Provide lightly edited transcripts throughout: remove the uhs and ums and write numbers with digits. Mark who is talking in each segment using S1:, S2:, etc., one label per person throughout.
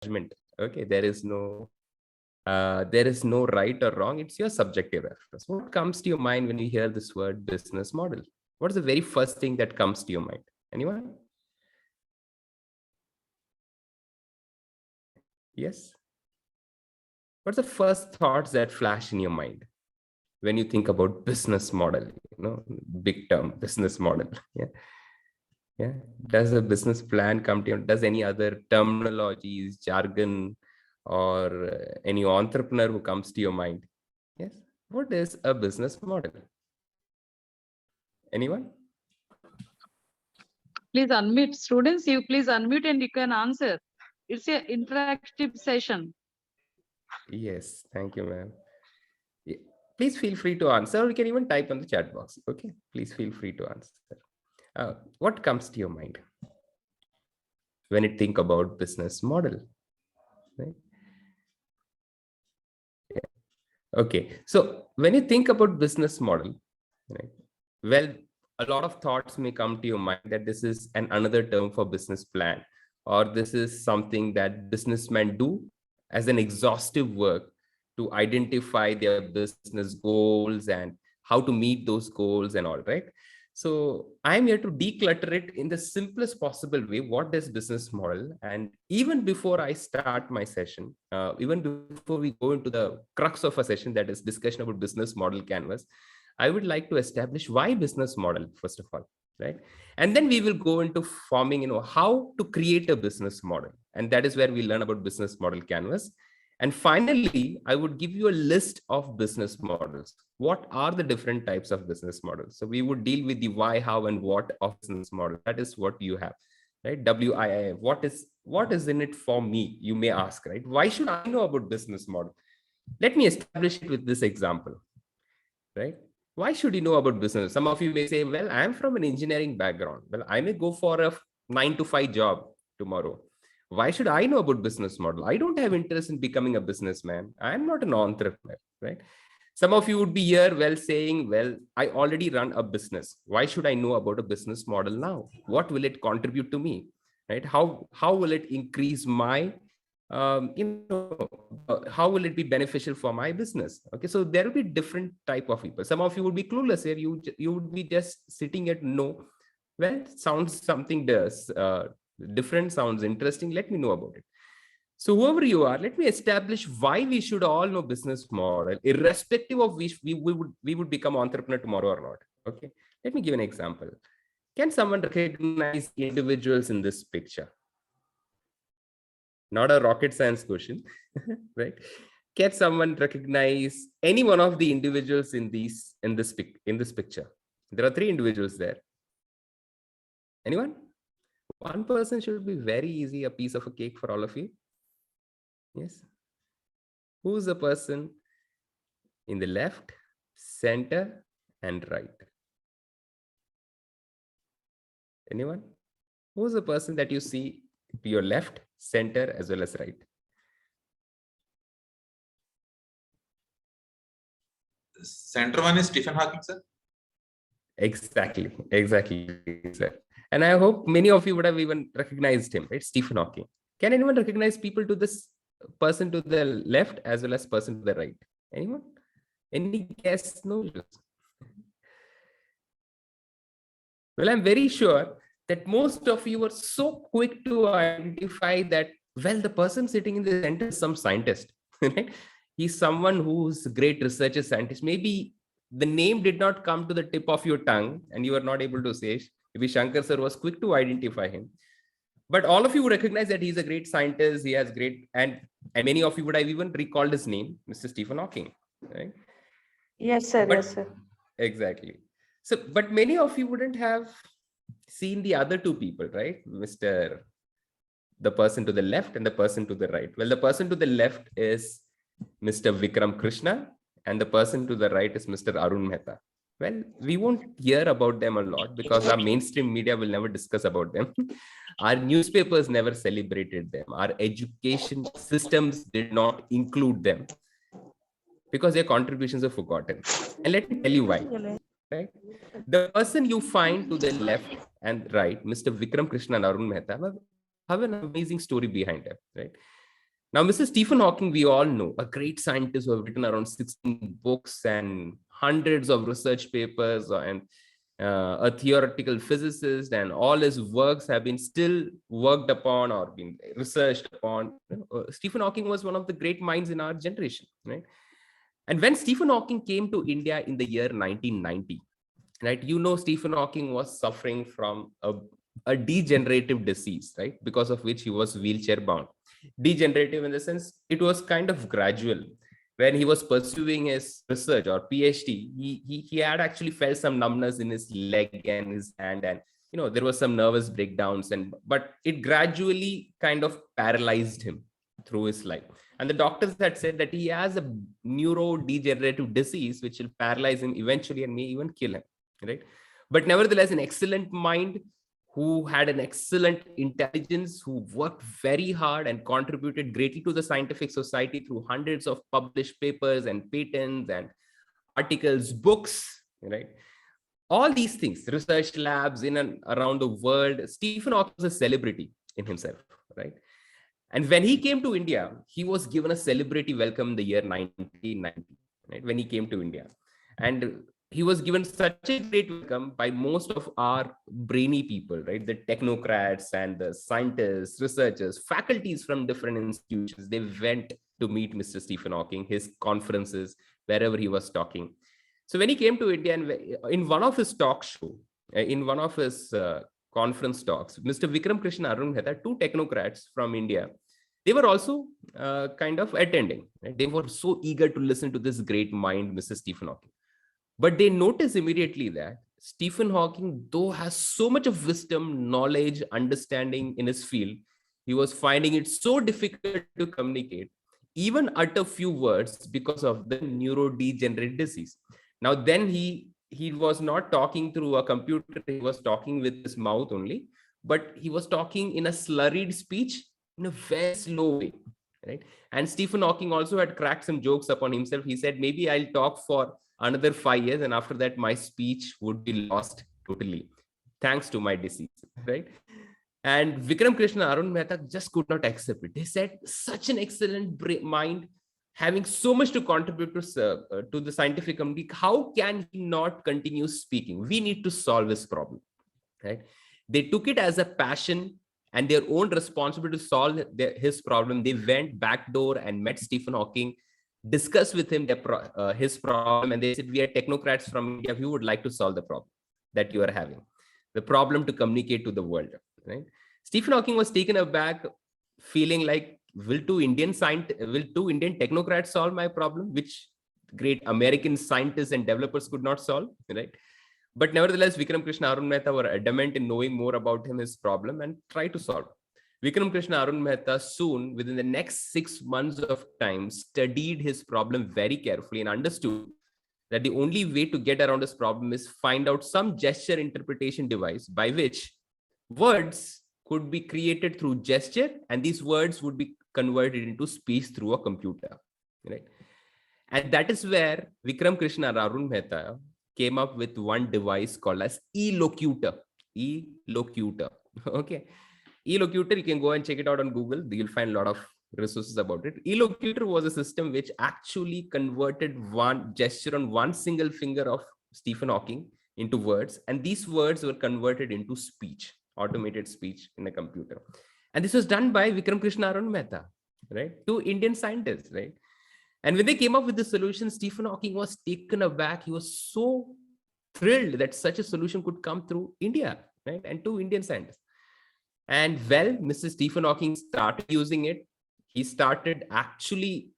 S1: judgment. Okay, there is no right or wrong. It's your subjective reference. What comes to your mind when you hear this word business model? What is the very first thing that comes to your mind? Anyone? Yes. What's the first thoughts that flash in your mind when you think about business model? Big term, business model. Yeah. Yeah. Does a business plan come to you? Does any other terminologies, jargon, or any entrepreneur who comes to your mind? Yes. What is a business model? Anyone?
S2: Please unmute. Students, you please unmute and you can answer. It's an interactive session.
S1: Yes. Thank you, ma'am. Yeah. Please feel free to answer, or you can even type on the chat box. Okay. Please feel free to answer. What comes to your mind when you think about business model? Right? Yeah. Okay. So when you think about business model, right, well, a lot of thoughts may come to your mind that this is another term for business plan, or this is something that businessmen do as an exhaustive work to identify their business goals and how to meet those goals and all, right? So I'm here to declutter it in the simplest possible way. What is business model? And even before I start my session, even before we go into the crux of a session, that is discussion about business model canvas, I would like to establish why business model, first of all, right? And then we will go into forming, how to create a business model. And that is where we learn about business model canvas. And finally, I would give you a list of business models. What are the different types of business models? So we would deal with the why, how, and what of business model. That is what you have, right? WII. What is in it for me? You may ask, right? Why should I know about business model? Let me establish it with this example, right? Why should you know about business? Some of you may say, well, I'm from an engineering background. Well, I may go for a 9 to 5 job tomorrow. Why should I know about business model? I don't have interest in becoming a businessman. I'm not an entrepreneur, right? Some of you would be here well saying, well, I already run a business. Why should I know about a business model now? What will it contribute to me, right? How will it increase my how will it be beneficial for my business? Okay, so there will be different type of people. Some of you would be clueless here. You would be just sitting at no. Well, sounds something does different, sounds interesting. Let me know about it. So whoever you are, let me establish why we should all know business model, irrespective of which we would become entrepreneur tomorrow or not. Okay, let me give an example. Can someone recognize individuals in this picture? Not a rocket science question, right? Can someone recognize any one of the individuals in this picture? There are 3 individuals there. Anyone? One person should be very easy, a piece of a cake for all of you. Yes. Who's the person in the left, center, and right? Anyone? Who's the person that you see to your left, center, as well as right?
S3: Center one is Stephen Hawking, sir.
S1: Exactly, sir. And I hope many of you would have even recognized him, right? Stephen Hawking. Can anyone recognize people to this person to the left as well as person to the right? Anyone? Any guess? No. Well, I'm very sure that most of you were so quick to identify that, well, the person sitting in the center is some scientist, right? He's someone who's a great researcher scientist. Maybe the name did not come to the tip of your tongue and you were not able to say. Maybe Shankar sir was quick to identify him. But all of you would recognize that he's a great scientist. He has great, and many of you would have even recalled his name, Mr. Stephen Hawking, right?
S4: Yes, sir. Yes, sir.
S1: Exactly. So, but many of you wouldn't have seen the other 2 people, right? The person to the left and the person to the right. Well, the person to the left is Mr. Vikram Krishna, and the person to the right is Mr. Arun Mehta. Well, we won't hear about them a lot because our mainstream media will never discuss about them. Our newspapers never celebrated them. Our education systems did not include them because their contributions are forgotten. And let me tell you why. Right? The person you find to the left and right, Mr. Vikram Krishna and Arun Mehta, have an amazing story behind them, right? Now, Mr. Stephen Hawking, we all know, a great scientist who have written around 16 books and hundreds of research papers, and a theoretical physicist, and all his works have been still worked upon or been researched upon. Stephen Hawking was one of the great minds in our generation, right? And when Stephen Hawking came to India in the year 1990, right, Stephen Hawking was suffering from a degenerative disease, right, because of which he was wheelchair bound. Degenerative in the sense it was kind of gradual. When he was pursuing his research or PhD, he had actually felt some numbness in his leg and his hand, and there was some nervous breakdowns, but it gradually kind of paralyzed him through his life. And the doctors had said that he has a neurodegenerative disease which will paralyze him eventually and may even kill him, right? But nevertheless, an excellent mind who had an excellent intelligence, who worked very hard and contributed greatly to the scientific society through hundreds of published papers and patents and articles, books, right? All these things, research labs in and around the world. Stephen Hawking was a celebrity in himself, right? And when he came to India, he was given a celebrity welcome in the year 1990, right? When he came to India. And he was given such a great welcome by most of our brainy people, right? The technocrats and the scientists, researchers, faculties from different institutions. They went to meet Mr. Stephen Hawking, his conferences, wherever he was talking. So when he came to India, and in one of his talk show, in one of his conference talks, Mr. Vikram Krishna Arun Mehta, two technocrats from India, they were also kind of attending. Right? They were so eager to listen to this great mind, Mr. Stephen Hawking. But they noticed immediately that Stephen Hawking, though has so much of wisdom, knowledge, understanding in his field, he was finding it so difficult to communicate, even utter few words because of the neurodegenerative disease. Now, then he was not talking through a computer, he was talking with his mouth only, but he was talking in a slurred speech in a very slow way, right? And Stephen Hawking also had cracked some jokes upon himself. He said, maybe I'll talk for another 5 years, and after that, my speech would be lost totally, thanks to my disease, right? And Vikram Krishna Arun Mehta just could not accept it. They said, such an excellent mind, having so much to contribute to the scientific community, how can he not continue speaking? We need to solve this problem, right? They took it as a passion and their own responsibility to solve his problem. They went backdoor and met Stephen Hawking, discussed with him his problem, and they said, we are technocrats from India, we would like to solve the problem that you are having, the problem to communicate to the world, right? Stephen Hawking was taken aback, feeling like, will two Indian technocrats solve my problem, which great American scientists and developers could not solve, right? But nevertheless, Vikram Krishna Arun Mehta were adamant in knowing more about him, his problem, and try to solve it. Vikram Krishna Arun Mehta soon, within the next 6 months of time, studied his problem very carefully and understood that the only way to get around this problem is find out some gesture interpretation device by which words could be created through gesture, and these words would be converted into speech through a computer, right? And that is where Vikram Krishna Arun Mehta came up with one device called as elocutor. Elocutor, okay? Elocutor, you can go and check it out on Google. You'll find a lot of resources about it. Elocutor was a system which actually converted one gesture on one single finger of Stephen Hawking into words, and these words were converted into speech, automated speech in a computer. And this was done by Vikram Krishna Arun Mehta, right? Two Indian scientists, right? And when they came up with the solution, Stephen Hawking was taken aback. He was so thrilled that such a solution could come through India, right? And two Indian scientists. And well, Mr. Stephen Hawking started using it. He started actually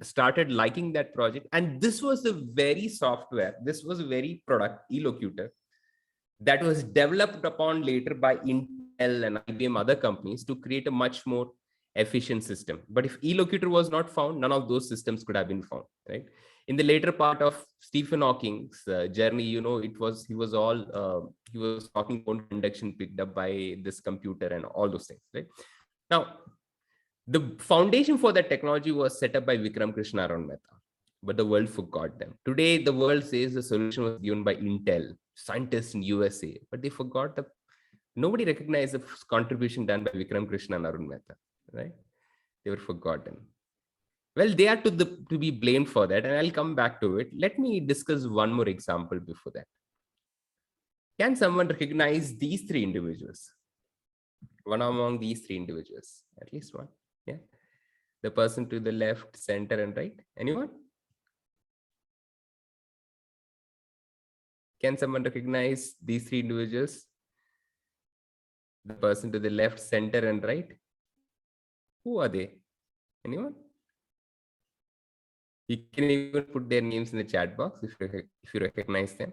S1: started liking that project. And this was the very software, this was a very product, elocutor, that was developed upon later by Intel and IBM, other companies, to create a much more efficient system. But if elocutor was not found, none of those systems could have been found, right? In the later part of Stephen Hawking's journey, he was talking about conduction picked up by this computer and all those things, right? Now, the foundation for that technology was set up by Vikram Krishna Arun Mehta, but the world forgot them. Today, the world says the solution was given by Intel, scientists in USA, but they forgot nobody recognized the contribution done by Vikram Krishna and Arun Mehta, right? They were forgotten. Well, they are to be blamed for that, and I'll come back to it. Let me discuss one more example before that. Can someone recognize these three individuals? One among these three individuals, at least one. Yeah. The person to the left, center, and right. Anyone? Can someone recognize these three individuals? The person to the left, center, and right. Who are they? Anyone? You can even put their names in the chat box if you recognize them.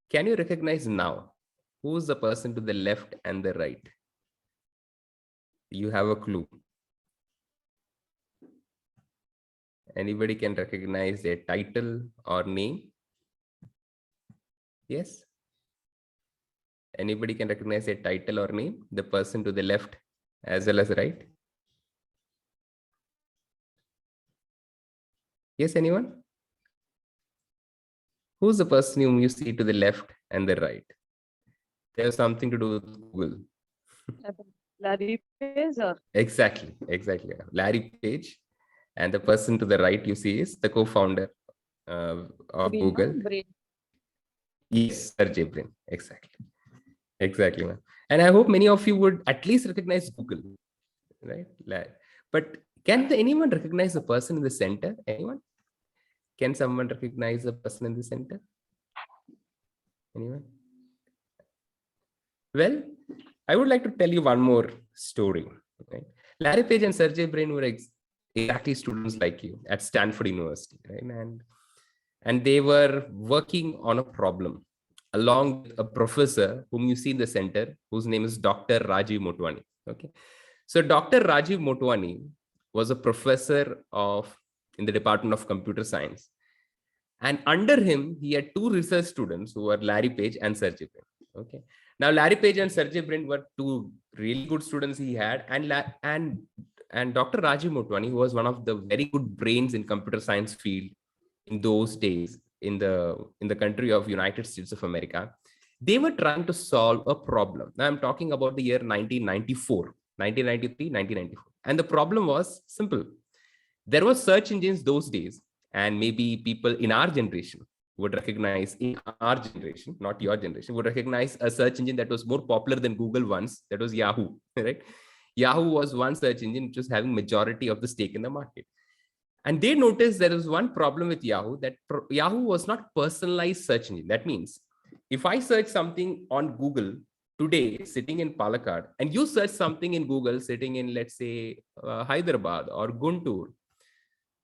S1: Can you recognize now? Who's the person to the left and the right? You have a clue. Anybody can recognize their title or name? Yes? Anybody can recognize a title or name? The person to the left as well as right? Yes, anyone? Who's the person whom you see to the left and the right? They have something to do with Google.
S2: Larry Page or?
S1: Exactly. Larry Page. And the person to the right you see is the co-founder of Google.
S2: Brain.
S1: Yes, Sergey Brin. Exactly, ma'am. And I hope many of you would at least recognize Google, right? But can anyone recognize the person in the center? Anyone? Can someone recognize the person in the center? Anyone? Well, I would like to tell you one more story. Right? Larry Page and Sergey Brin were exactly students like you at Stanford University, right? And they were working on a problem along with a professor whom you see in the center, whose name is Dr. Rajiv Motwani. Okay, so Dr. Rajiv Motwani was a professor in the Department of Computer Science, and under him he had two research students who were Larry Page and Sergey Brin. Okay, now Larry Page and Sergey Brin were two really good students he had, and Dr. Rajiv Motwani, who was one of the very good brains in computer science field in those days in the country of United States of America, they were trying to solve a problem. Now I'm talking about the year 1994, 1993, 1994. And the problem was simple. There were search engines those days, and maybe people in our generation would recognize, in our generation, not your generation, would recognize a search engine that was more popular than Google once, that was Yahoo, right? Yahoo was one search engine which was having majority of the stake in the market. And they noticed there was one problem with Yahoo, that Yahoo was not personalized search engine. That means if I search something on Google today, sitting in Palakkad, and you search something in Google sitting in, let's say, Hyderabad or Guntur,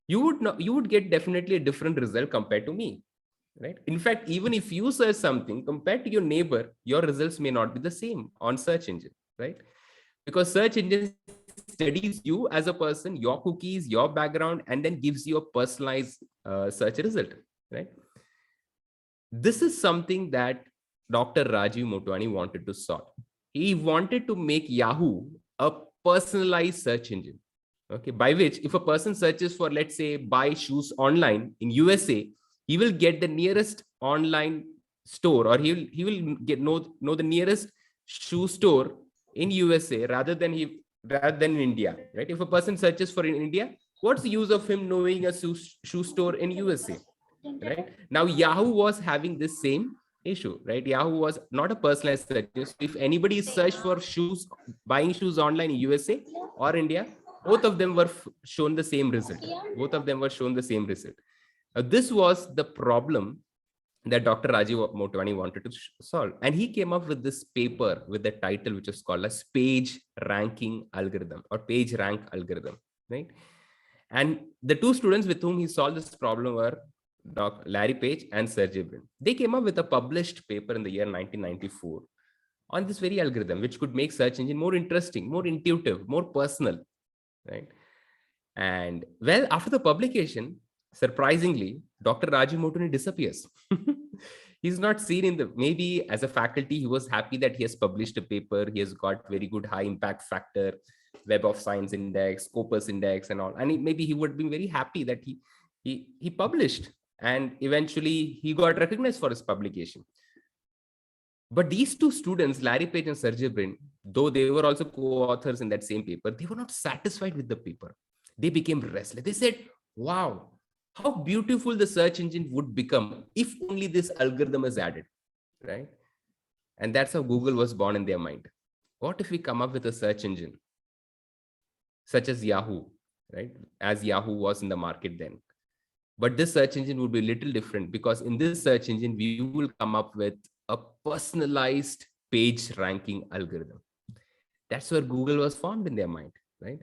S1: you would get definitely a different result compared to me, right? In fact, even if you search something compared to your neighbor, your results may not be the same on search engine, right? Because search engine studies you as a person, your cookies, your background, and then gives you a personalized search result, right? This is something that Dr. Rajiv Motwani wanted to solve. He wanted to make Yahoo a personalized search engine, okay, by which if a person searches for, let's say, buy shoes online in USA, he will get the nearest online store, or he will get know the nearest shoe store in USA rather than in India, right? If a person searches for in India, what's the use of him knowing a shoe store in USA, right? Now Yahoo was having this same issue, right? Yahoo was not a personalized search. So if anybody searched for shoes, buying shoes online in USA or India, both of them were shown the same result. This was the problem that Dr. Rajiv Motwani wanted to solve. And he came up with this paper with the title, which is called as page ranking algorithm or page rank algorithm, right? And the two students with whom he solved this problem were Larry Page and Sergey Brin. They came up with a published paper in the year 1994 on this very algorithm, which could make search engine more interesting, more intuitive, more personal, right? And well, after the publication, surprisingly, Dr. Rajiv Motwani disappears. He's not seen in the, maybe as a faculty, he was happy that he has published a paper. He has got very good high impact factor, Web of Science Index, Scopus Index and all. And maybe he would be very happy that he published, and eventually he got recognized for his publication. But these two students, Larry Page and Sergey Brin, though they were also co-authors in that same paper, they were not satisfied with the paper. They became restless. They said, wow, how beautiful the search engine would become if only this algorithm is added, right? And that's how Google was born in their mind. What if we come up with a search engine such as Yahoo, right? As Yahoo was in the market then. But this search engine would be a little different, because in this search engine, we will come up with a personalized page ranking algorithm. That's where Google was formed in their mind, right?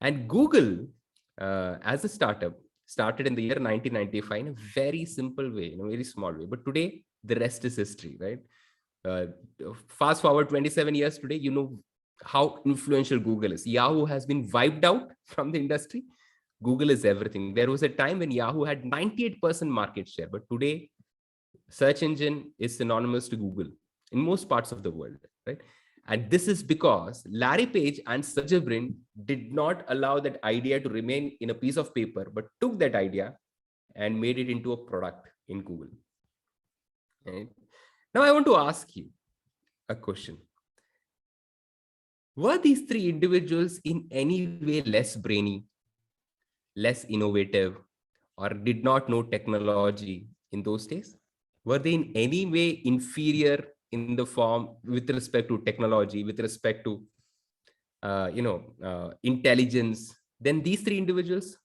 S1: And Google, as a startup, started in the year 1995 in a very simple way, in a very small way. But today, the rest is history, right? Fast forward 27 years today, you know how influential Google is. Yahoo has been wiped out from the industry. Google is everything. There was a time when Yahoo had 98% market share, but today, search engine is synonymous to Google in most parts of the world, right? And this is because Larry Page and Sergey Brin did not allow that idea to remain in a piece of paper, but took that idea and made it into a product in Google. Right? Now I want to ask you a question. Were these three individuals in any way less brainy, less innovative, or did not know technology in those days? Were they in any way inferior in the form with respect to technology, with respect to intelligence than these three individuals?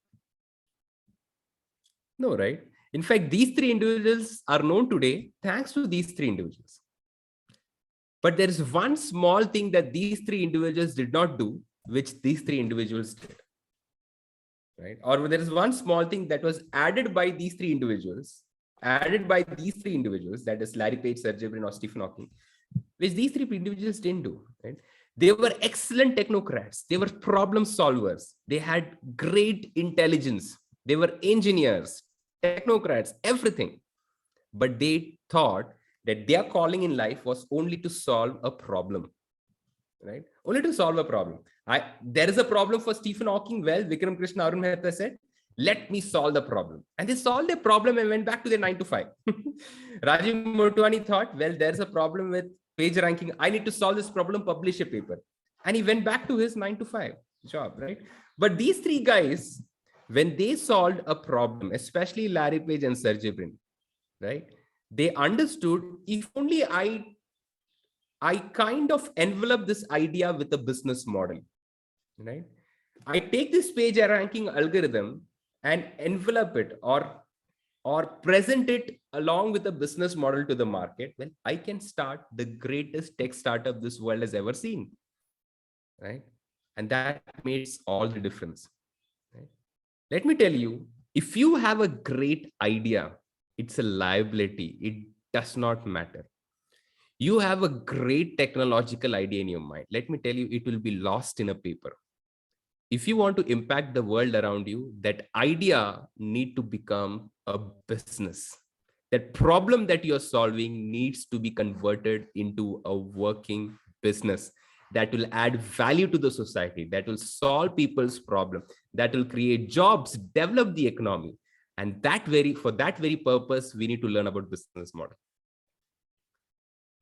S1: No, right? In fact, these three individuals are known today thanks to these three individuals. But there is one small thing that these three individuals did not do, which these three individuals did. Right? Or there is one small thing that was added by these three individuals, that is Larry Page, Sergey Brin, or Stephen Hawking, which these three individuals didn't do. Right? They were excellent technocrats. They were problem solvers. They had great intelligence. They were engineers, technocrats, everything. But they thought that their calling in life was only to solve a problem, right? Only to solve a problem. There is a problem for Stephen Hawking. Well, Vikram Krishna Arun Mehta said, let me solve the problem. And they solved the problem and went back to their 9 to 5. Rajiv Motwani thought, well, there's a problem with page ranking. I need to solve this problem, publish a paper. And he went back to his 9 to 5 job, right? But these three guys, when they solved a problem, especially Larry Page and Sergey Brin, right? They understood, if only I kind of envelop this idea with a business model, right? I take this page ranking algorithm and envelop it or present it along with a business model to the market. Well, I can start the greatest tech startup this world has ever seen, right? And that makes all the difference. Right? Let me tell you, if you have a great idea, it's a liability. It does not matter. You have a great technological idea in your mind. Let me tell you, it will be lost in a paper. If you want to impact the world around you, that idea need to become a business. That problem that you're solving needs to be converted into a working business that will add value to the society, that will solve people's problem, that will create jobs, develop the economy. And for that very purpose, we need to learn about business model.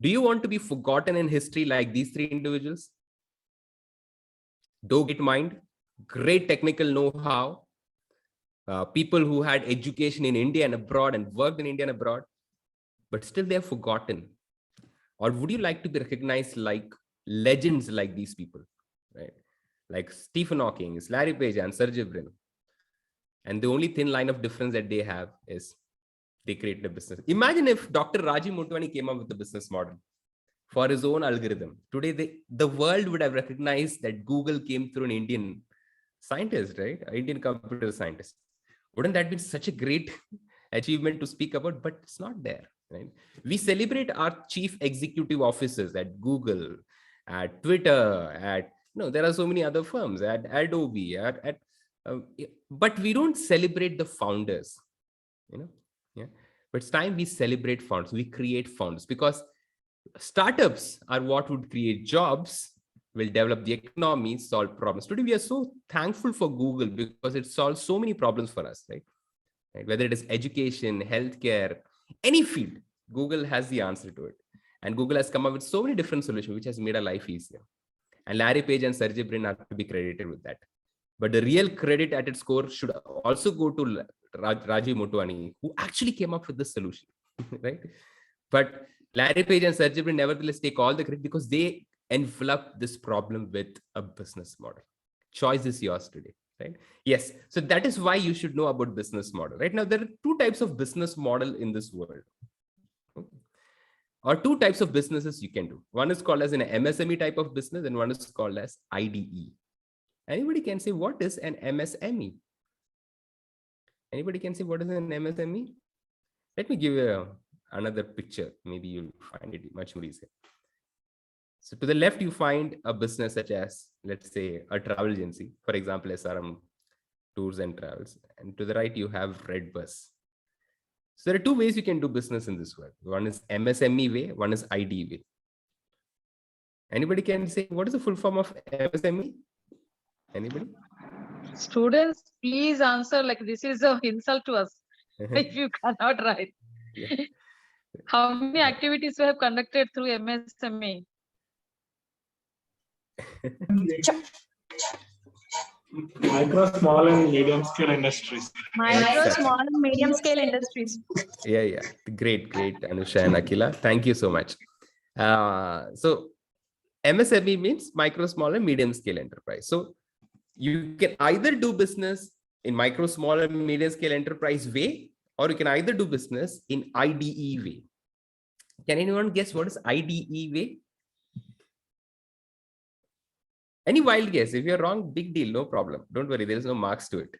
S1: Do you want to be forgotten in history like these three individuals? Though great mind, great technical know-how, people who had education in India and abroad and worked in India and abroad, but still they're forgotten. Or would you like to be recognized like legends like these people, right? Like Stephen Hawking, Larry Page, and Sergey Brin. And the only thin line of difference that they have is they created a business. Imagine if Dr. Rajiv Motwani came up with a business model for his own algorithm. Today, the world would have recognized that Google came through an Indian scientist, right? An Indian computer scientist. Wouldn't that be such a great achievement to speak about? But it's not there, right? We celebrate our chief executive officers at Google, at Twitter, there are so many other firms, at Adobe, but we don't celebrate the founders, Yeah. But it's time we celebrate founders, we create founders, because startups are what would create jobs, will develop the economy, solve problems. Today, we are so thankful for Google because it solves so many problems for us, right? Whether it is education, healthcare, any field, Google has the answer to it. And Google has come up with so many different solutions, which has made our life easier. And Larry Page and Sergey Brin are to be credited with that. But the real credit at its core should also go to Rajiv Motwani, who actually came up with this solution, right? But Larry Page and Sergey Brin nevertheless take all the credit because they envelop this problem with a business model. Choice is yours today, right? Yes. So that is why you should know about business model. Right now, there are two types of business model in this world. Okay. Or two types of businesses you can do. One is called as an MSME type of business, and one is called as IDE. Anybody can say what is an MSME? Anybody can say what is an MSME? Let me give you another picture. Maybe you'll find it much more easier. So to the left, you find a business such as, let's say, a travel agency, for example, SRM Tours and Travels. And to the right, you have Redbus. So there are two ways you can do business in this world. One is MSME way, one is IDE way. Anybody can say what is the full form of MSME? Anybody?
S2: Students, please answer, like this is an insult to us if you cannot write.
S1: Yeah.
S2: How many activities we have conducted through MSME?
S5: Micro, small, and medium scale industries.
S6: Micro,
S1: Exactly.
S6: small, and medium scale industries.
S1: Yeah. Great, Anusha and Akila. Thank you so much. So MSME means micro, small, and medium scale enterprise. So you can either do business in micro, small, and medium scale enterprise way, or you can either do business in IDE way. Can anyone guess what is IDE way? Any wild guess? If you're wrong, big deal, no problem. Don't worry, there is no marks to it.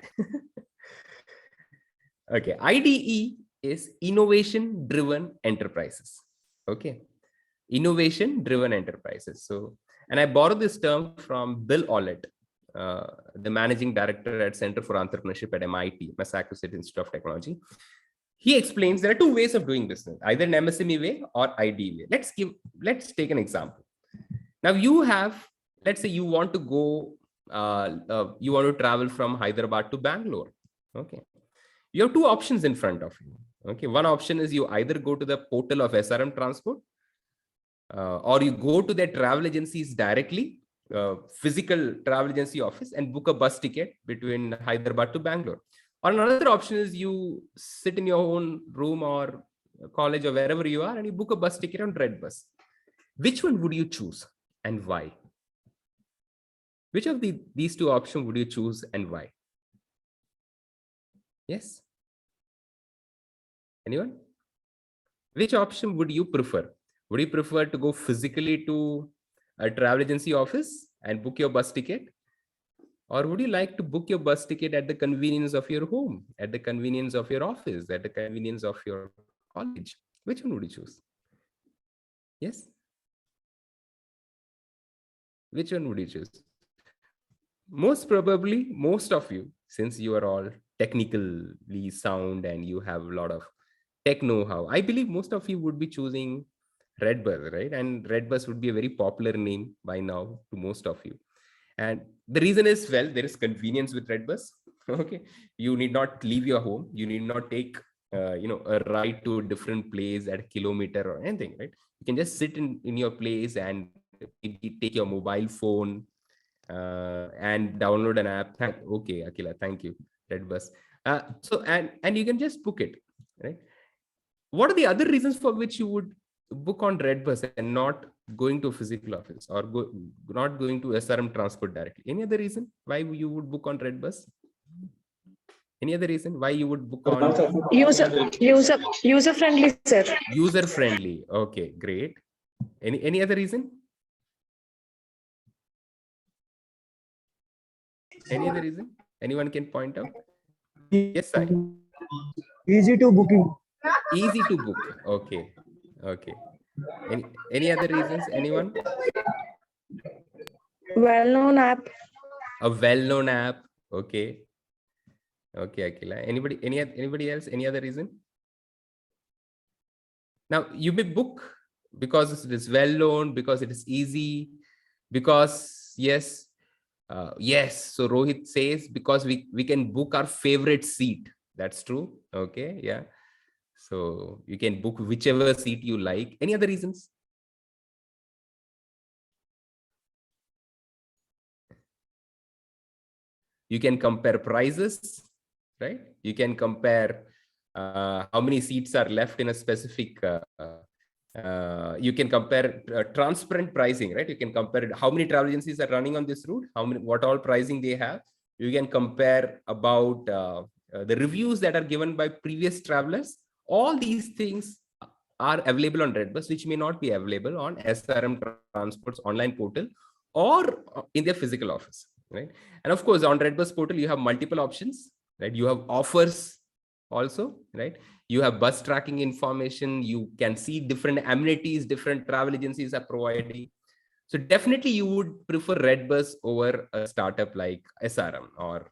S1: Okay, IDE is innovation driven enterprises. Okay, innovation driven enterprises. So, and I borrowed this term from Bill Ollett, the managing director at Center for Entrepreneurship at MIT, Massachusetts Institute of Technology. He explains there are two ways of doing business, either an MSME way or IDE way. Let's take an example. Now you have, let's say you want to go, you want to travel from Hyderabad to Bangalore. Okay. You have two options in front of you. Okay. One option is you either go to the portal of SRM Transport, or you go to their travel agencies directly, physical travel agency office, and book a bus ticket between Hyderabad to Bangalore. Or another option is you sit in your own room or college or wherever you are and you book a bus ticket on Redbus. Which one would you choose and why? Which of these two options would you choose and why? Yes? Anyone? Which option would you prefer? Would you prefer to go physically to a travel agency office and book your bus ticket? Or would you like to book your bus ticket at the convenience of your home, at the convenience of your office, at the convenience of your college? Which one would you choose? Yes? Which one would you choose? Most probably, most of you, since you are all technically sound and you have a lot of tech know-how, I believe most of you would be choosing Redbus, right? And Redbus would be a very popular name by now to most of you. And the reason is, well, there is convenience with Redbus. Okay, you need not leave your home. You need not take, a ride to a different place at a kilometer or anything, right? You can just sit in your place and take your mobile phone and download an app. Okay, Akila, thank you, Redbus. So and you can just book it, right? What are the other reasons for which you would book on Redbus and not going to a physical office or not going to SRM Transport directly? Any other reason why you would book on Redbus? Any other reason why you would book on
S4: User friendly, sir.
S1: user friendly? Okay, great. Any other reason? Any other reason? Anyone can point out? Yes, sir.
S5: Easy to booking.
S1: Easy to book. Okay. Any other reasons? Anyone?
S4: Well-known app.
S1: A well-known app. Okay, Akila. Anybody else? Any other reason? Now you may book because it is well-known, because it is easy, because yes. So Rohit says because we can book our favorite seat. That's true. Okay, yeah. So you can book whichever seat you like. Any other reasons? You can compare prices, right? You can compare how many seats are left in a specific, you can compare transparent pricing, right? You can compare how many travel agencies are running on this route, what all pricing they have. You can compare about the reviews that are given by previous travelers. All these things are available on Redbus, which may not be available on SRM Transport's online portal or in their physical office, right? And of course, on Redbus portal, you have multiple options, right? You have offers also, right? You have bus tracking information. You can see different amenities different travel agencies are providing. So definitely you would prefer Redbus over a startup like SRM or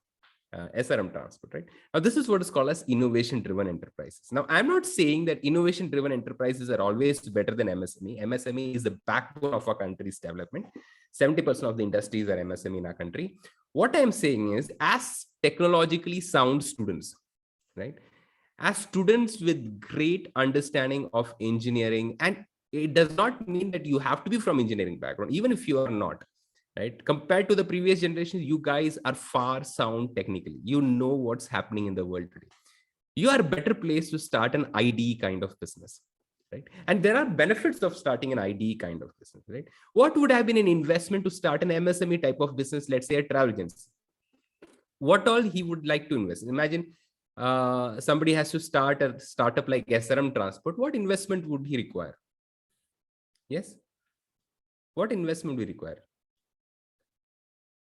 S1: SRM Transport, right? Now, this is what is called as innovation-driven enterprises. Now, I'm not saying that innovation-driven enterprises are always better than MSME. MSME is the backbone of our country's development. 70% of the industries are MSME in our country. What I'm saying is, as technologically sound students, right? As students with great understanding of engineering, and it does not mean that you have to be from engineering background, even if you are not, right? Compared to the previous generations, you guys are far sound technically. You know what's happening in the world today. You are better placed to start an IDE kind of business, right? And there are benefits of starting an IDE kind of business, right? What would have been an investment to start an MSME type of business, let's say a travel agency? What all he would like to invest? Imagine somebody has to start a startup like SRM Transport. What investment would he require? Yes. What investment we require?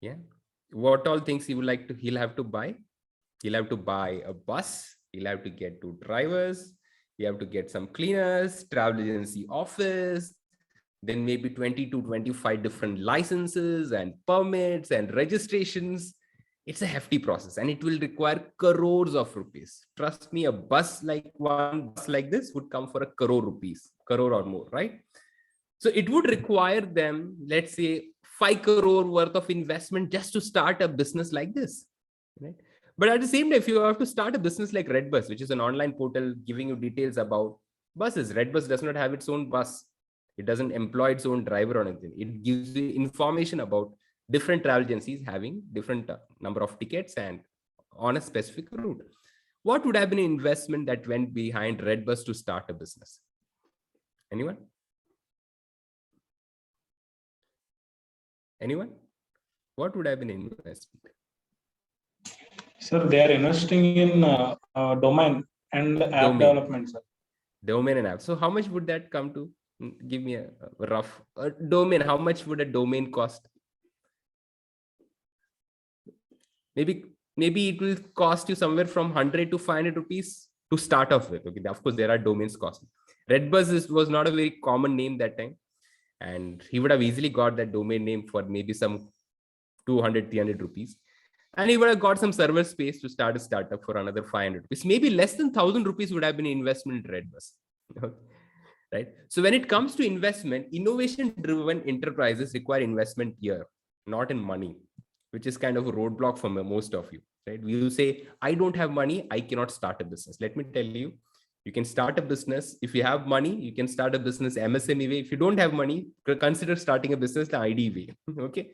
S1: Yeah. What all things he would like to, he'll have to buy? He'll have to buy a bus. He'll have to get 2 drivers. You have to get some cleaners, travel agency office, then maybe 20 to 25 different licenses and permits and registrations. It's a hefty process and it will require crores of rupees. Trust me, a bus like this would come for 1 crore rupees, crore or more, right? So it would require them, let's say, 5 crore worth of investment just to start a business like this, right? But at the same time, if you have to start a business like Redbus, which is an online portal giving you details about buses, Redbus does not have its own bus. It doesn't employ its own driver or anything. It gives you information about different travel agencies having different number of tickets and on a specific route. What would have been an investment that went behind Redbus to start a business? Anyone? Anyone? What would have been an investment?
S5: Sir, they are investing in domain and app development, sir.
S1: Domain and app. So how much would that come to? Give me a rough domain. How much would a domain cost? Maybe it will cost you somewhere from 100 to 500 rupees to start off with. Okay, of course, there are domains cost. Redbus was not a very common name that time. And he would have easily got that domain name for maybe some 200, 300 rupees. And he would have got some server space to start a startup for another 500 rupees. Maybe less than 1,000 rupees would have been investment in Redbus. Right? So when it comes to investment, innovation-driven enterprises require investment here, not in money, which is kind of a roadblock for most of you. Right? You say, I don't have money, I cannot start a business. Let me tell you, you can start a business. If you have money, you can start a business MSME way. If you don't have money, consider starting a business the ID way. Okay.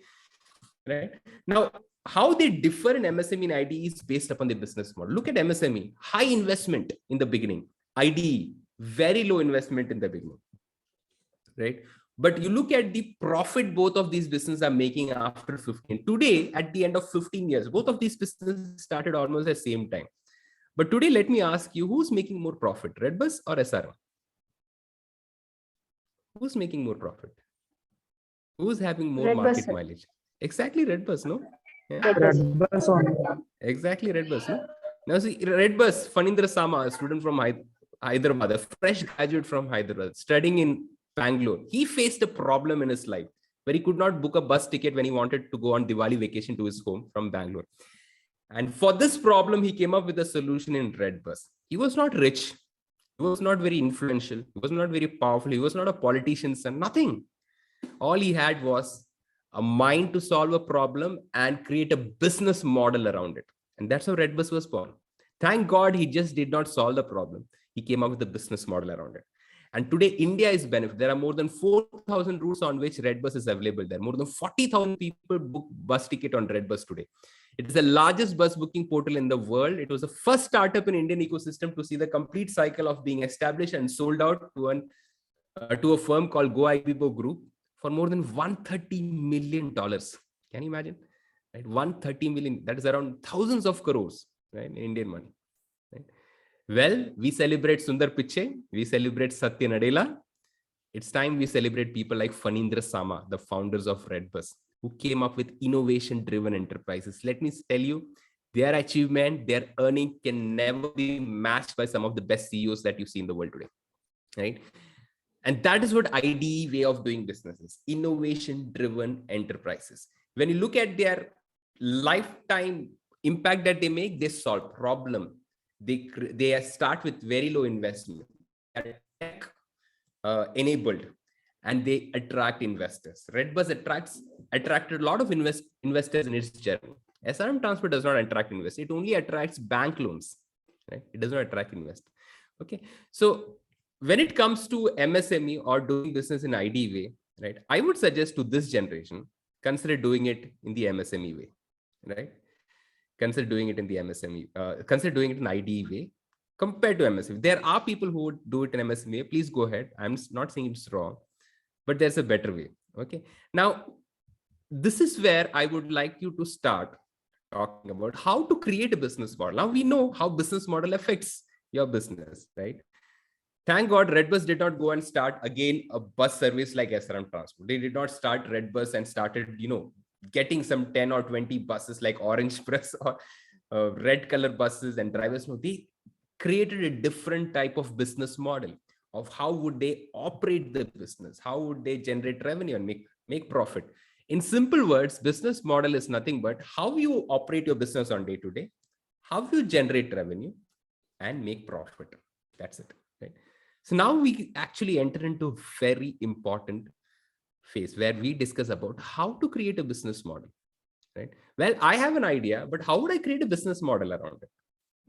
S1: Right. Now, how they differ in MSME and IDE is based upon the business model. Look at MSME, high investment in the beginning. IDE, very low investment in the beginning. Right. But you look at the profit both of these businesses are making after 15. Today, at the end of 15 years, both of these businesses started almost at the same time. But today, let me ask you, who's making more profit, Redbus or SRM? Who's making more profit? Who's having more market mileage? Exactly, Redbus, no? Yeah.
S5: Redbus only.
S1: Exactly, Redbus, no? Now see, Redbus, Fanindra Sama, a student from Hyderabad, a fresh graduate from Hyderabad, studying in Bangalore. He faced a problem in his life where he could not book a bus ticket when he wanted to go on Diwali vacation to his home from Bangalore. And for this problem, he came up with a solution in Redbus. He was not rich. He was not very influential. He was not very powerful. He was not a politician, son, nothing. All he had was a mind to solve a problem and create a business model around it. And that's how Redbus was born. Thank God he just did not solve the problem. He came up with a business model around it. And today, India is benefit. There are more than 4,000 routes on which Redbus is available. There are more than 40,000 people book bus ticket on Redbus today. It is the largest bus booking portal in the world. It was the first startup in Indian ecosystem to see the complete cycle of being established and sold out to a firm called GoIbibo Group for more than $130 million. Can you imagine? Right? 130 million, that is around thousands of crores, right? In Indian money. Right? Well, we celebrate Sundar Pichai, we celebrate Satya Nadella. It's time we celebrate people like Phanindra Sama, the founders of Redbus, who came up with innovation-driven enterprises. Let me tell you, their achievement, their earning can never be matched by some of the best CEOs that you see in the world today, right? And that is what IDE way of doing business is, innovation-driven enterprises. When you look at their lifetime impact that they make, they solve problem. They start with very low investment, tech enabled, and they attract investors. Redbus attracted a lot of investors in its journey. SRM Transport does not attract investors. It only attracts bank loans, right? It does not attract investors. Okay. So when it comes to MSME or doing business in IDE way, right? I would suggest to this generation, consider doing it in the MSME way, right? Consider doing it in the MSME, consider doing it in IDE way compared to MSME. There are people who would do it in MSME way. Please go ahead. I'm not saying it's wrong, but there's a better way. Okay. Now, this is where I would like you to start talking about how to create a business model. Now we know how business model affects your business, right? Thank God Redbus did not go and start again a bus service like SRM Transport. They did not start Redbus and started, getting some 10 or 20 buses like Orange Press or red color buses and drivers. No, they created a different type of business model of how would they operate the business, how would they generate revenue and make profit. In simple words, business model is nothing but how you operate your business on day to day, how you generate revenue and make profit. That's it. Right? So now we actually enter into a very important phase where we discuss about how to create a business model, right? Well, I have an idea, but how would I create a business model around it?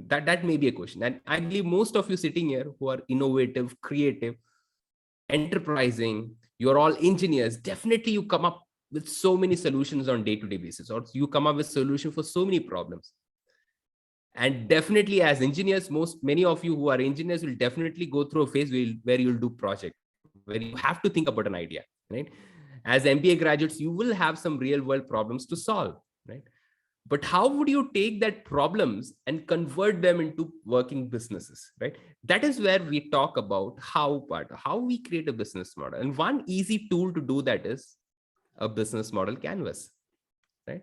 S1: That may be a question. And I believe most of you sitting here who are innovative, creative, enterprising, you're all engineers, definitely you come up with so many solutions on day-to-day basis, or you come up with solution for so many problems. And definitely as engineers, many of you who are engineers will definitely go through a phase where you'll do project, where you have to think about an idea, right? As MBA graduates, you will have some real world problems to solve, right? But how would you take that problems and convert them into working businesses, right? That is where we talk about how we create a business model. And one easy tool to do that is a business model canvas, right?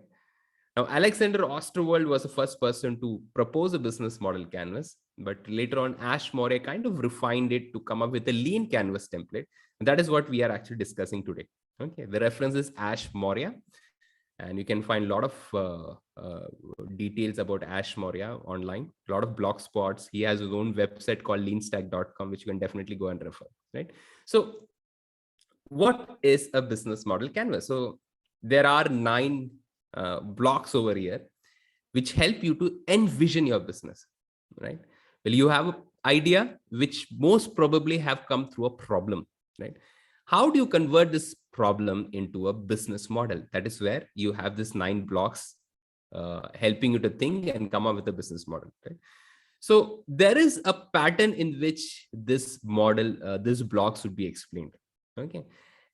S1: Now, Alexander Osterwald was the first person to propose a business model canvas, but later on, Ash Maurya kind of refined it to come up with a lean canvas template. And that is what we are actually discussing today. Okay, the reference is Ash Maurya, and you can find a lot of details about Ash Maurya online, a lot of blog spots. He has his own website called leanstack.com, which you can definitely go and refer, right? So what is a business model canvas? So there are 9 blocks over here, which help you to envision your business, right? Well, you have an idea, which most probably have come through a problem, right? How do you convert this problem into a business model? That is where you have this 9 blocks helping you to think and come up with a business model, right? So there is a pattern in which this model, this blocks would be explained. Okay.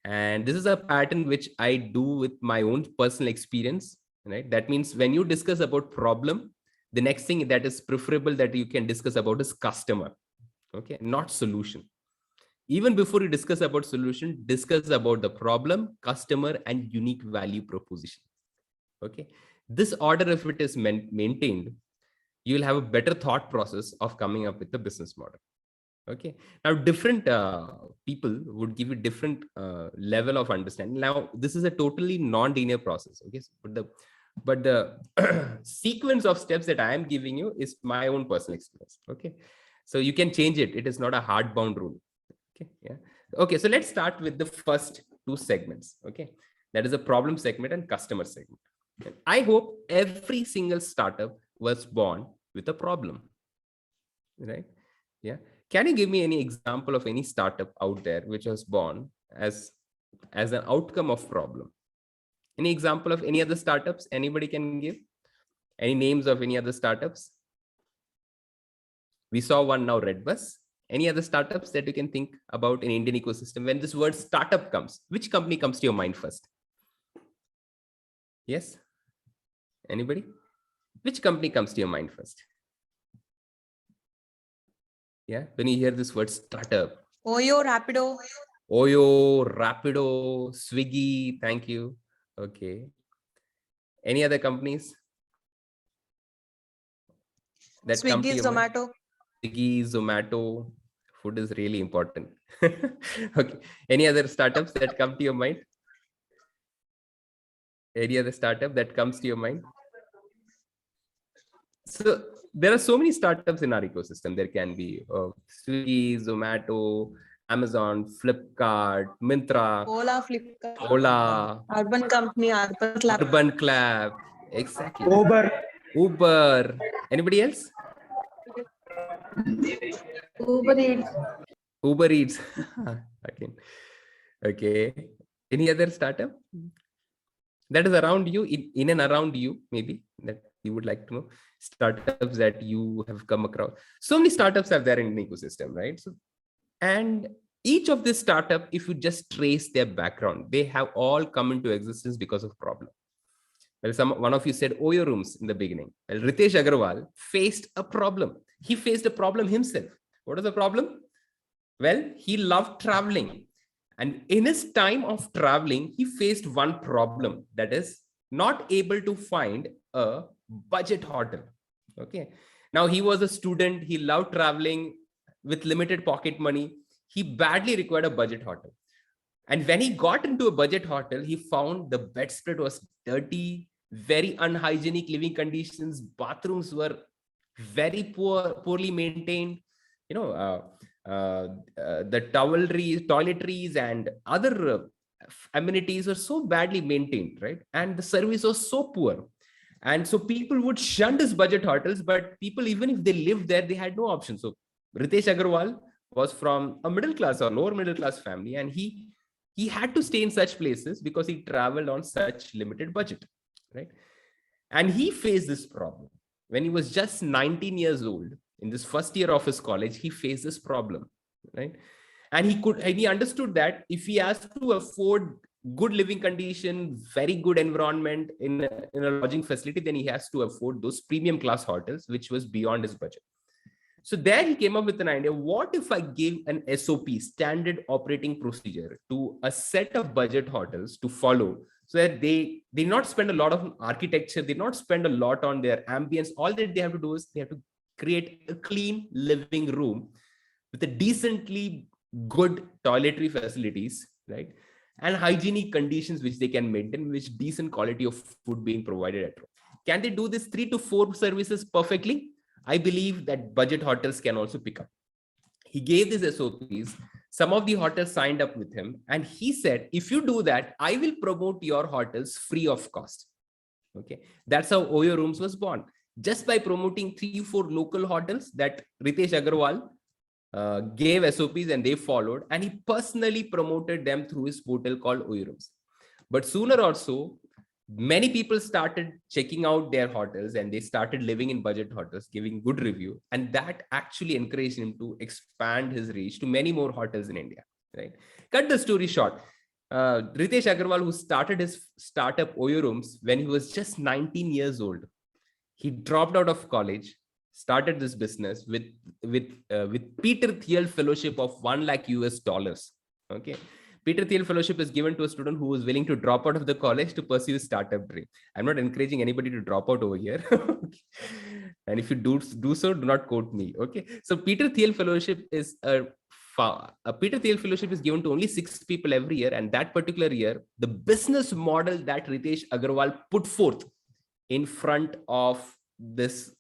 S1: And this is a pattern which I do with my own personal experience, right? That means when you discuss about problem, the next thing that is preferable that you can discuss about is customer, okay, not solution. Even before you discuss about solution, discuss about the problem, customer, and unique value proposition. Okay. This order, if it is maintained, you will have a better thought process of coming up with the business model. Okay. Now, different people would give you different level of understanding. Now, this is a totally non-linear process. Okay. But the sequence of steps that I am giving you is my own personal experience. Okay. So you can change it. It is not a hard bound rule. Okay. Yeah. Okay. So let's start with the first 2 segments. Okay. That is a problem segment and customer segment. And I hope every single startup was born with a problem, right? Yeah. Can you give me any example of any startup out there which was born as an outcome of problem? Any example of any other startups anybody can give? Any names of any other startups? We saw one now, Redbus. Any other startups that you can think about in Indian ecosystem? When this word startup comes, which company comes to your mind first? Yes? Anybody? Which company comes to your mind first? Yeah, when you hear this word startup.
S6: Oyo, Rapido.
S1: Oyo, Rapido, Swiggy, thank you. Okay. Any other companies that come to
S6: Swiggy,
S1: your mind?
S6: Zomato.
S1: Swiggy, Zomato, food is really important. Okay. Any other startups that come to your mind? Any other startup that comes to your mind? So there are so many startups in our ecosystem. There can be Swiggy, Zomato, Amazon, Flipkart, Myntra,
S6: Ola, Flipkart.
S1: Ola,
S6: Urban Company, Urban Club.
S1: Urban Club. Exactly.
S5: Uber.
S1: Uber. Anybody else?
S4: Uber Eats.
S1: Uber Eats. Again. Okay. Any other startup that is around you, in and around you, maybe that you would like to know? Startups that you have come across. So many startups are there in the ecosystem, right? So, and each of this startup, if you just trace their background, they have all come into existence because of problem. Well, one of you said Oyo rooms in the beginning. Well, Ritesh Agarwal faced a problem. He faced a problem himself. What is the problem? Well, he loved traveling. And in his time of traveling, he faced one problem, that is not able to find a budget hotel. Okay. Now he was a student. He loved traveling with limited pocket money. He badly required a budget hotel. And when he got into a budget hotel, he found the bedspread was dirty, very unhygienic living conditions. Bathrooms were very poorly maintained. The toiletries and other amenities were so badly maintained, right? And the service was so poor. And so people would shun his budget hotels, but people, even if they lived there, they had no option. So Ritesh Agarwal was from a middle class or lower middle class family, and he had to stay in such places because he traveled on such limited budget, right? And he faced this problem when he was just 19 years old. In this first year of his college, he faced this problem, right? And he understood that if he has to afford good living condition, very good environment in a lodging facility, then he has to afford those premium class hotels, which was beyond his budget. So there he came up with an idea. What if I give an SOP, standard operating procedure, to a set of budget hotels to follow, so that they not spend a lot of architecture, they not spend a lot on their ambience. All that they have to do is they have to create a clean living room with a decently good toiletry facilities, right? And hygienic conditions which they can maintain, which decent quality of food being provided at home. Can they do this 3 to 4 services perfectly? I believe that budget hotels can also pick up. He gave these SOPs. Some of the hotels signed up with him, and he said, if you do that, I will promote your hotels free of cost. Okay, that's how Oyo Rooms was born. Just by promoting 3-4 local hotels that Ritesh Agarwal gave SOPs and they followed, and he personally promoted them through his portal called Oyo Rooms. But sooner or so, many people started checking out their hotels and they started living in budget hotels, giving good review. And that actually encouraged him to expand his reach to many more hotels in India, right? Cut the story short. Ritesh Agarwal, who started his startup Oyo Rooms when he was just 19 years old, he dropped out of college, started this business with Peter Thiel Fellowship of $1 lakh. Okay. Peter Thiel Fellowship is given to a student who is willing to drop out of the college to pursue his startup dream. I'm not encouraging anybody to drop out over here. Okay. And if you do so, do not quote me. Okay. So Peter Thiel Fellowship is Peter Thiel Fellowship is given to only 6 people every year. And that particular year, the business model that Ritesh Agarwal put forth in front of this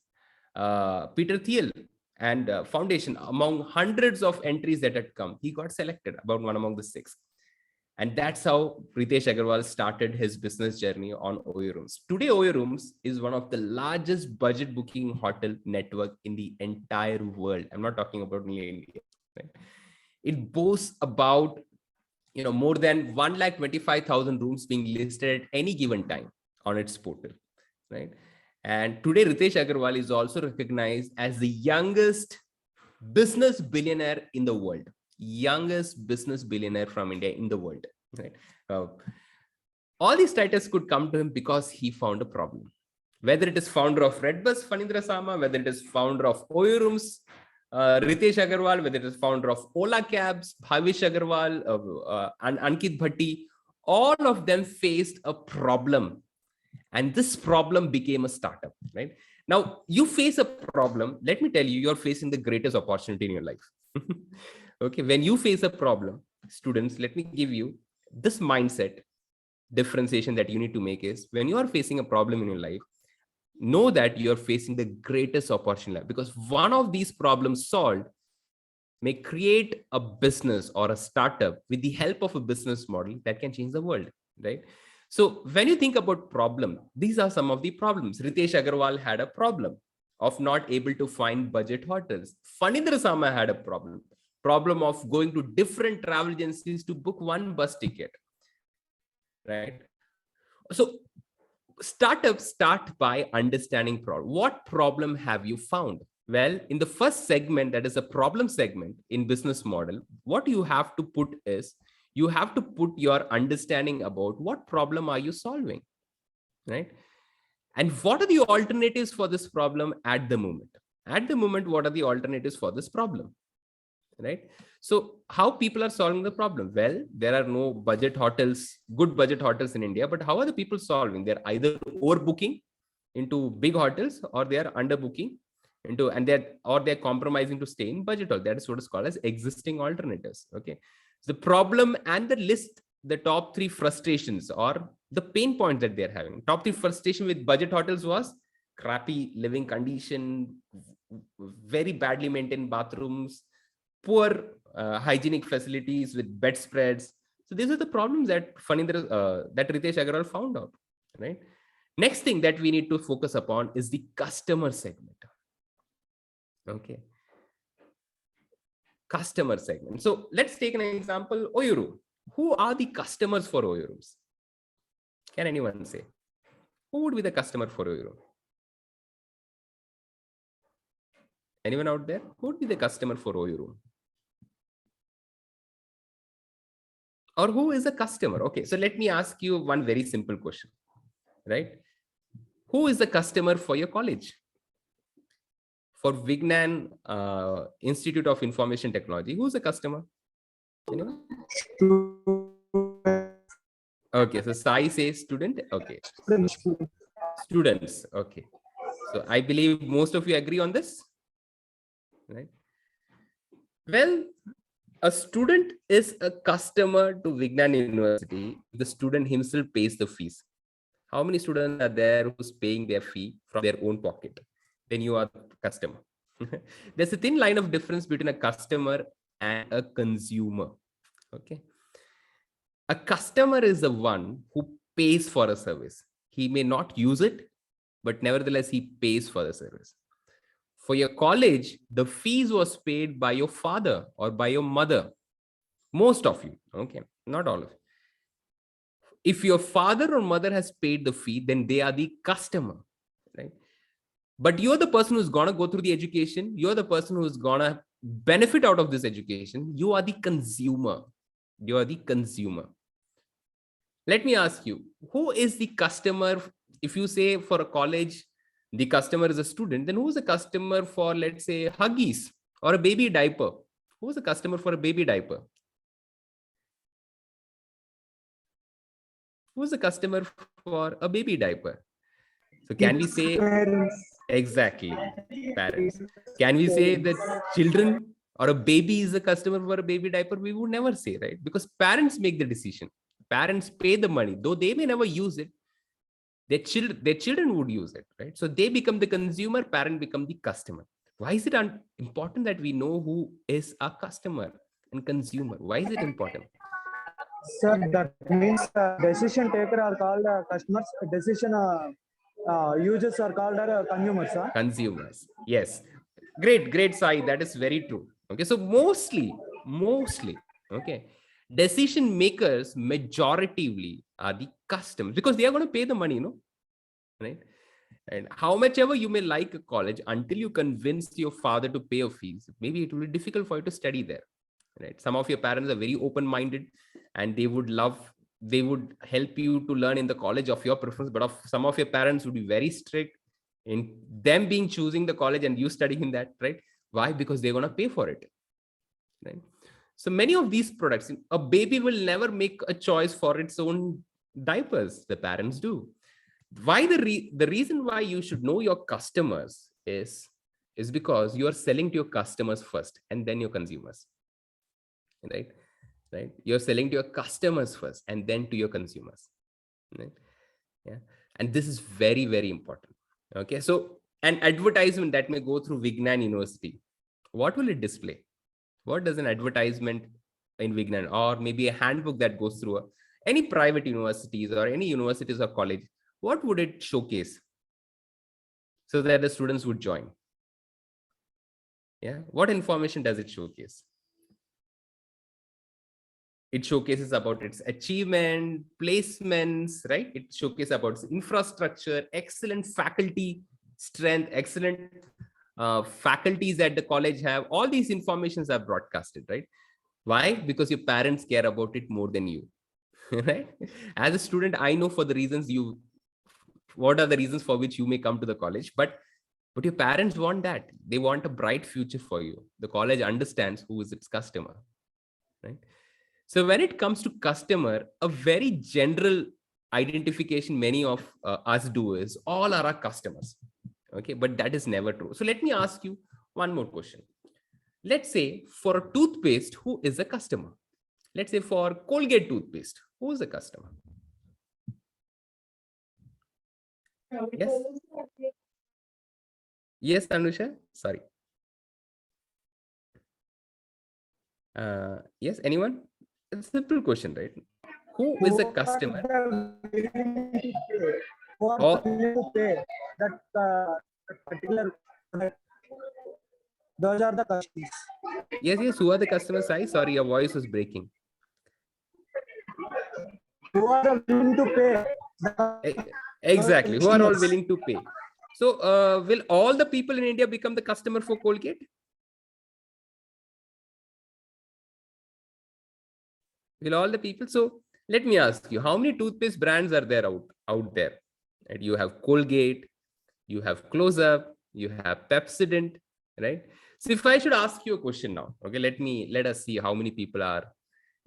S1: Peter Thiel and foundation, among hundreds of entries that had come, he got selected about one among the 6. And that's how Ritesh Agarwal started his business journey on OYO Rooms. Today, OYO Rooms is one of the largest budget booking hotel network in the entire world. I'm not talking about only India. Right? It boasts about more than 125,000 rooms being listed at any given time on its portal, right? And today, Ritesh Agarwal is also recognized as the youngest business billionaire in the world. Youngest business billionaire from India in the world, right? All these titles could come to him because he found a problem. Whether it is founder of Redbus, Phanindra Sama, whether it is founder of OYO Rooms, Ritesh Agarwal, whether it is founder of Ola Cabs, Bhavish Agarwal, and Ankit Bhatti, all of them faced a problem. And this problem became a startup, right? Now, you face a problem. Let me tell you, you're facing the greatest opportunity in your life. Okay, when you face a problem, students, let me give you this mindset differentiation that you need to make is when you are facing a problem in your life, know that you're facing the greatest opportunity because one of these problems solved may create a business or a startup with the help of a business model that can change the world, right? So when you think about problem, these are some of the problems. Ritesh Agarwal had a problem of not able to find budget hotels. Phanindra Sama had a problem of going to different travel agencies to book one bus ticket, right? So startups start by understanding problem. What problem have you found? Well, in the first segment, that is a problem segment in business model, what you have to put is you have to put your understanding about what problem are you solving, right? And what are the alternatives for this problem at the moment? At the moment, what are the alternatives for this problem, right? So how people are solving the problem? Well, there are no budget hotels, good budget hotels in India, but how are the people solving? They're either overbooking into big hotels or they are underbooking into, and they're compromising to stay in budget hotel. That is what is called as existing alternatives. Okay. The problem and the list, the top 3 frustrations or the pain points that they're having. Top 3 frustration with budget hotels was crappy living condition, very badly maintained bathrooms, poor hygienic facilities with bedspreads. So these are the problems that that Ritesh Agarwal found out, right? Next thing that we need to focus upon is the customer segment. Okay. Customer segment. So let's take an example, OYO Room. Who are the customers for OYO Rooms? Can anyone say? Who would be the customer for OYO Room? Anyone out there? Who would be the customer for OYO Room? Or who is a customer? Okay, so let me ask you one very simple question, right? Who is the customer for your college? For Vignan Institute of Information Technology, who's the customer? Anyone? Okay, so Sai says student. Okay, students. Okay, so I believe most of you agree on this, right? Well, a student is a customer to Vignan University. The student himself pays the fees. How many students are there who's paying their fee from their own pocket? Then you are the customer. There's a thin line of difference between a customer and a consumer. Okay. A customer is the one who pays for a service. He may not use it, but nevertheless, he pays for the service. For your college, the fees was paid by your father or by your mother. Most of you, okay, not all of you. If your father or mother has paid the fee, then they are the customer, right? But you're the person who's gonna go through the education. You're the person who's gonna benefit out of this education. You are the consumer. You are the consumer. Let me ask you, who is the customer? If you say for a college, the customer is a student, then who's the customer for, let's say, Huggies or a baby diaper? Who's the customer for a baby diaper? Who's the customer for a baby diaper? So can we say exactly parents? Can we say that children or a baby is a customer for a baby diaper? We would never say, right? Because parents make the decision. Parents pay the money, though they may never use it. Their children would use it, right? So they become the consumer, parent become the customer. Why is it important that we know who is a customer and consumer? Why is it important?
S7: Sir, that means decision taker are called customers. Decision users are called consumers.
S1: Consumers. Yes. Great, Sai. That is very true. Okay. So mostly, okay, decision makers majoritively are the customers because they are going to pay the money, right? And how much ever you may like a college, until you convince your father to pay your fees, maybe it will be difficult for you to study there, right? Some of your parents are very open-minded and they would help you to learn in the college of your preference, but some of your parents would be very strict in them being choosing the college and you studying in that, right? Why? Because they're going to pay for it, right? So many of these products, a baby will never make a choice for its own diapers. The parents do. Why the reason why you should know your customers is because you are selling to your customers first and then your consumers, right? You're selling to your customers first and then to your consumers, right? Yeah. And this is very important. Okay. So an advertisement that may go through Vignan University, what will it display? What does an advertisement in Vignan, or maybe a handbook that goes through any private universities or any universities or college, what would it showcase so that the students would join? Yeah. What information does it showcase? It showcases about its achievement, placements, right? It showcases about its infrastructure, excellent faculty strength, excellent faculties that the college have. All these informations are broadcasted, right? Why? Because your parents care about it more than you, right? As a student, I know for the reasons what are the reasons for which you may come to the college, but your parents want that. They want a bright future for you. The college understands who is its customer, right? So when it comes to customer, a very general identification many of us do is all are our customers. Okay, but that is never true. So let me ask you one more question. Let's say for a toothpaste, who is a customer? Let's say for Colgate toothpaste, who is a customer? Yes. Yes, Anusha. Sorry. Yes, anyone? It's a simple question, right? Who is a customer?
S7: Who are
S1: Or
S7: willing to pay that particular product? Those are the customers.
S1: yes, who are the customers? Sorry, your voice was breaking.
S7: Who are willing to pay?
S1: Exactly. Who are all willing to pay? So, will all the people in India become the customer for Colgate? Will all the people? So, let me ask you, how many toothpaste brands are there out there? Right? You have Colgate, you have Close Up, you have Pepsodent, right? So, if I should ask you a question now, okay, let us see how many people are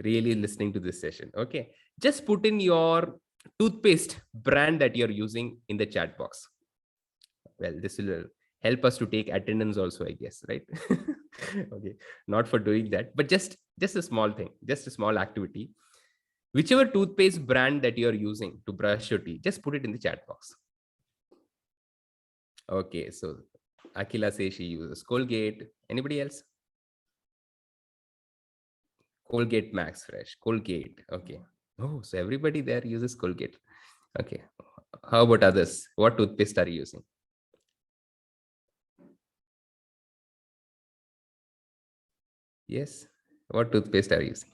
S1: really listening to this session. Okay, just put in your toothpaste brand that you're using in the chat box. Well, this will help us to take attendance also, I guess, right? Okay, not for doing that, but just a small thing, just a small activity. Whichever toothpaste brand that you're using to brush your teeth, just put it in the chat box. Okay, so Akila says she uses Colgate. Anybody else? Colgate Max Fresh, Colgate. Okay. Oh, so everybody there uses Colgate. Okay. How about others? What toothpaste are you using? Yes. What toothpaste are you using?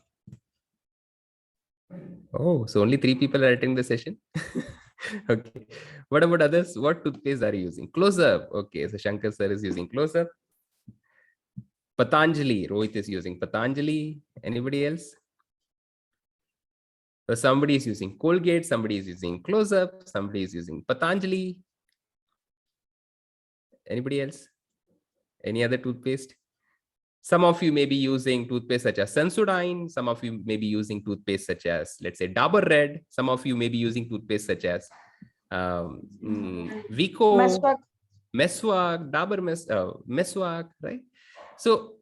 S1: Oh, so only 3 people are attending the session. Okay. What about others? What toothpaste are you using? Close Up. Okay. So Shankar sir is using Close Up. Patanjali. Rohit is using Patanjali. Anybody else? So somebody is using Colgate, somebody is using Close Up, somebody is using Patanjali. Anybody else? Any other toothpaste? Some of you may be using toothpaste such as Sensodyne. Some of you may be using toothpaste such as, let's say, Dabur Red. Some of you may be using toothpaste such as Vico, Meswak, Dabur Meswak, right? So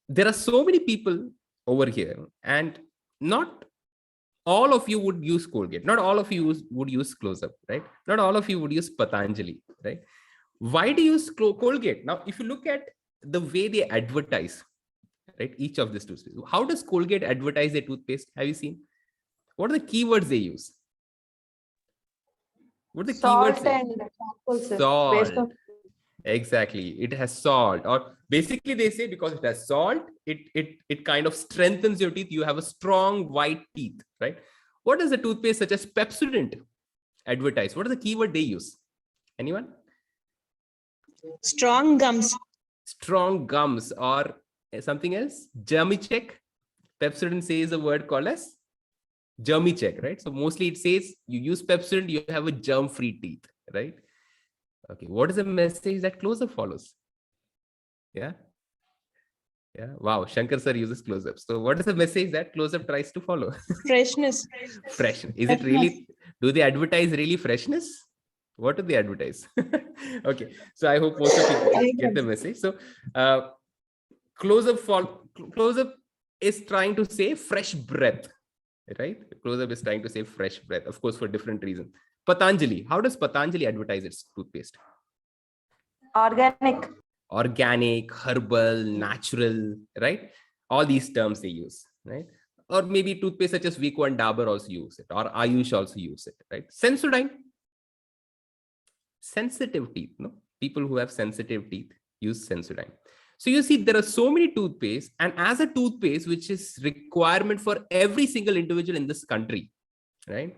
S1: there are so many people over here, and not all of you would use Colgate. Not all of you would use Close Up, right? Not all of you would use Patanjali, right? Why do you use Colgate? Now, if you look at the way they advertise, right, each of these toothpaste, how does Colgate advertise their toothpaste? Have you seen? What are the keywords they use? What are the
S4: Salt
S1: keywords?
S4: and charcoal, sir.
S1: Salt.
S4: Based on
S1: Exactly. It has salt, or basically they say because it has salt, it kind of strengthens your teeth. You have a strong white teeth, right? What does a toothpaste such as Pepsodent advertise? What are the keyword they use? Anyone?
S6: Strong gums.
S1: Strong gums, or something else? Germy check. Pepsodent says a word called as germy check, right? So mostly it says you use Pepsodent, you have a germ-free teeth, right? Okay, what is the message that close-up follows? Yeah. Yeah. Wow. Shankar sir uses close-up. So what is the message that close-up tries to follow?
S6: Freshness.
S1: Fresh. Is it really, do they advertise really freshness? What do they advertise? Okay. So I hope most of you get the message. So close-up is trying to say fresh breath, right? Close-up is trying to say fresh breath, of course, for different reasons. Patanjali, how does Patanjali advertise its toothpaste?
S4: organic.
S1: Organic, herbal, natural, right? All these terms they use, right? Or maybe toothpaste such as Vicco and Dabur also use it, or Ayush also use it, right? Sensodyne, sensitive teeth, no? People who have sensitive teeth use Sensodyne. So you see, there are so many toothpaste, and as a toothpaste, which is requirement for every single individual in this country, right?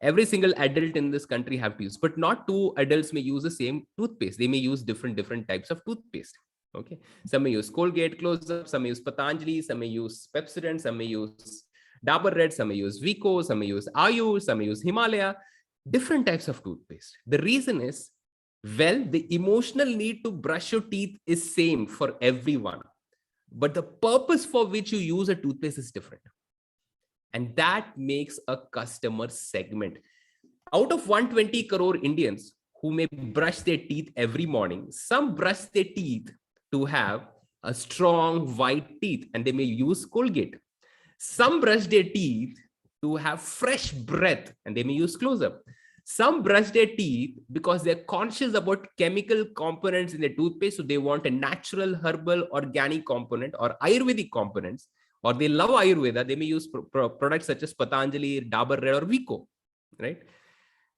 S1: Every single adult in this country have to use, but not two adults may use the same toothpaste. They may use different types of toothpaste. Okay, some may use Colgate Close-Up, some may use Patanjali, some may use Pepsodent, some may use Dabur Red, some may use Vicco, some may use Ayush, some may use Himalaya. Different types of toothpaste. The reason is, well, the emotional need to brush your teeth is same for everyone, but the purpose for which you use a toothpaste is different. And that makes a customer segment. Out of 120 crore Indians who may brush their teeth every morning, some brush their teeth to have a strong white teeth, and they may use Colgate. Some brush their teeth to have fresh breath, and they may use Close-Up. Some brush their teeth because they're conscious about chemical components in their toothpaste, so they want a natural, herbal, organic component or Ayurvedic components, or they love Ayurveda, they may use products such as Patanjali, Dabur Red, or Vicco, right?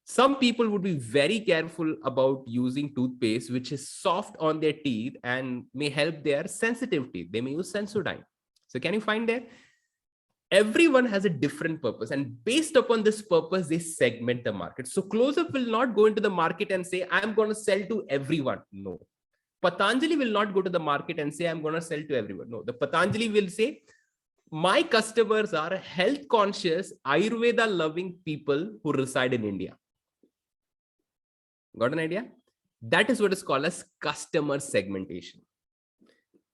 S1: Some people would be very careful about using toothpaste which is soft on their teeth and may help their sensitive teeth. They may use Sensodyne. So can you find there? Everyone has a different purpose, and based upon this purpose, they segment the market. So Close-Up will not go into the market and say, I'm going to sell to everyone. No. Patanjali will not go to the market and say, I'm going to sell to everyone. No. The Patanjali will say, my customers are health conscious, Ayurveda loving people who reside in India. Got an idea? That is what is called as customer segmentation.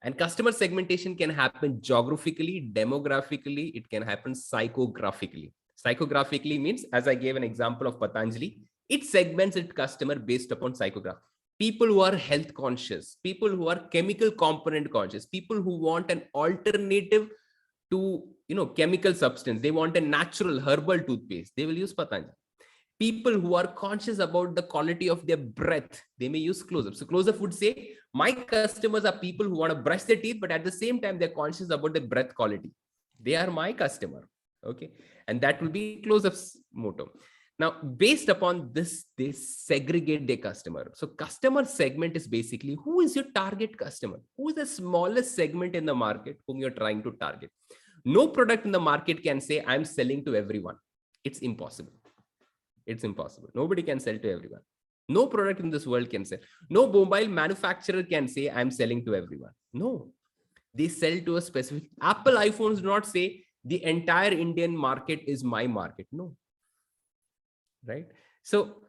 S1: And customer segmentation can happen geographically, demographically, it can happen psychographically. Psychographically means, as I gave an example of Patanjali, it segments its customer based upon psychograph. People who are health conscious, people who are chemical component conscious, people who want an alternative to chemical substance. They want a natural herbal toothpaste. They will use Patanjali. People who are conscious about the quality of their breath, they may use Close-Up. So Close-Up would say, my customers are people who want to brush their teeth, but at the same time, they're conscious about the breath quality. They are my customer. Okay. And that will be Close-Up's motto. Now, based upon this, they segregate their customer. So customer segment is basically, who is your target customer? Who is the smallest segment in the market whom you're trying to target? No product in the market can say, I'm selling to everyone. It's impossible. It's impossible. Nobody can sell to everyone. No product in this world can sell. No mobile manufacturer can say, I'm selling to everyone. No, they sell to a specific. Apple iPhones do not say the entire Indian market is my market. No. Right. So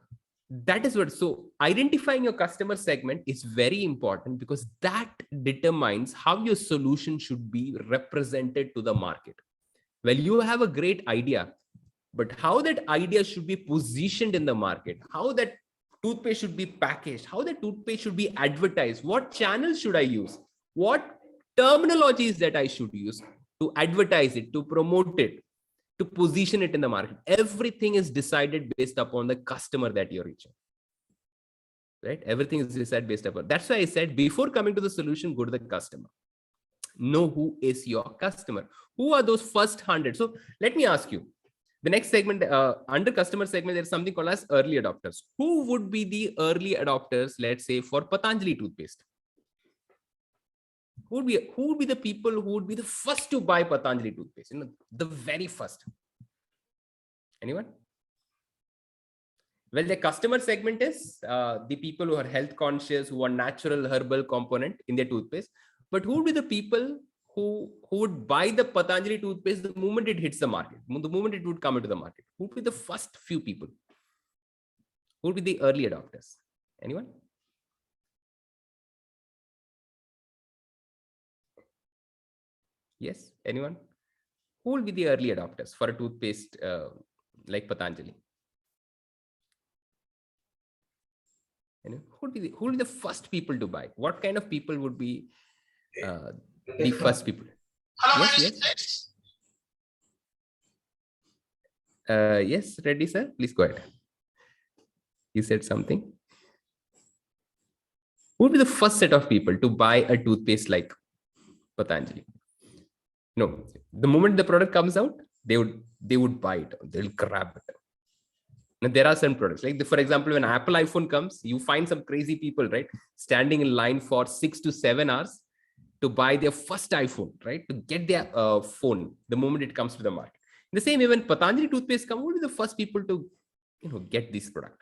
S1: that is what. So identifying your customer segment is very important, because that determines how your solution should be represented to the market. Well, you have a great idea, but how that idea should be positioned in the market, how that toothpaste should be packaged, how the toothpaste should be advertised, what channels should I use, what terminologies that I should use to advertise it, to promote it, to position it in the market. Everything is decided based upon the customer that you're reaching. Right? Everything is decided based upon. That's why I said, before coming to the solution, go to the customer. Know who is your customer. Who are those first 100? So let me ask you, The next segment, under customer segment, there's something called as early adopters. Who would be the early adopters, let's say, for Patanjali toothpaste? Who would be the people who would be the first to buy Patanjali toothpaste? The very first. Anyone? Well, the customer segment is the people who are health conscious, who want natural herbal component in their toothpaste. But who would be the people who would buy the Patanjali toothpaste the moment it hits the market, the moment it would come into the market? Who would be the first few people? Who would be the early adopters? Anyone? Yes, anyone? Who will be the early adopters for a toothpaste like Patanjali? Who would be the first people to buy? What kind of people would be the first people? Yes. Yes, Reddy sir, please go ahead. You said something. Who would be the first set of people to buy a toothpaste like Patanjali? No, the moment the product comes out, they would buy it. They'll grab it. Now, there are some products like, for example, when Apple iPhone comes, you find some crazy people, right, standing in line for 6 to 7 hours to buy their first iPhone, right, to get their phone the moment it comes to the market. In the same way, when Patanjali toothpaste comes, who will be the first people to get this product?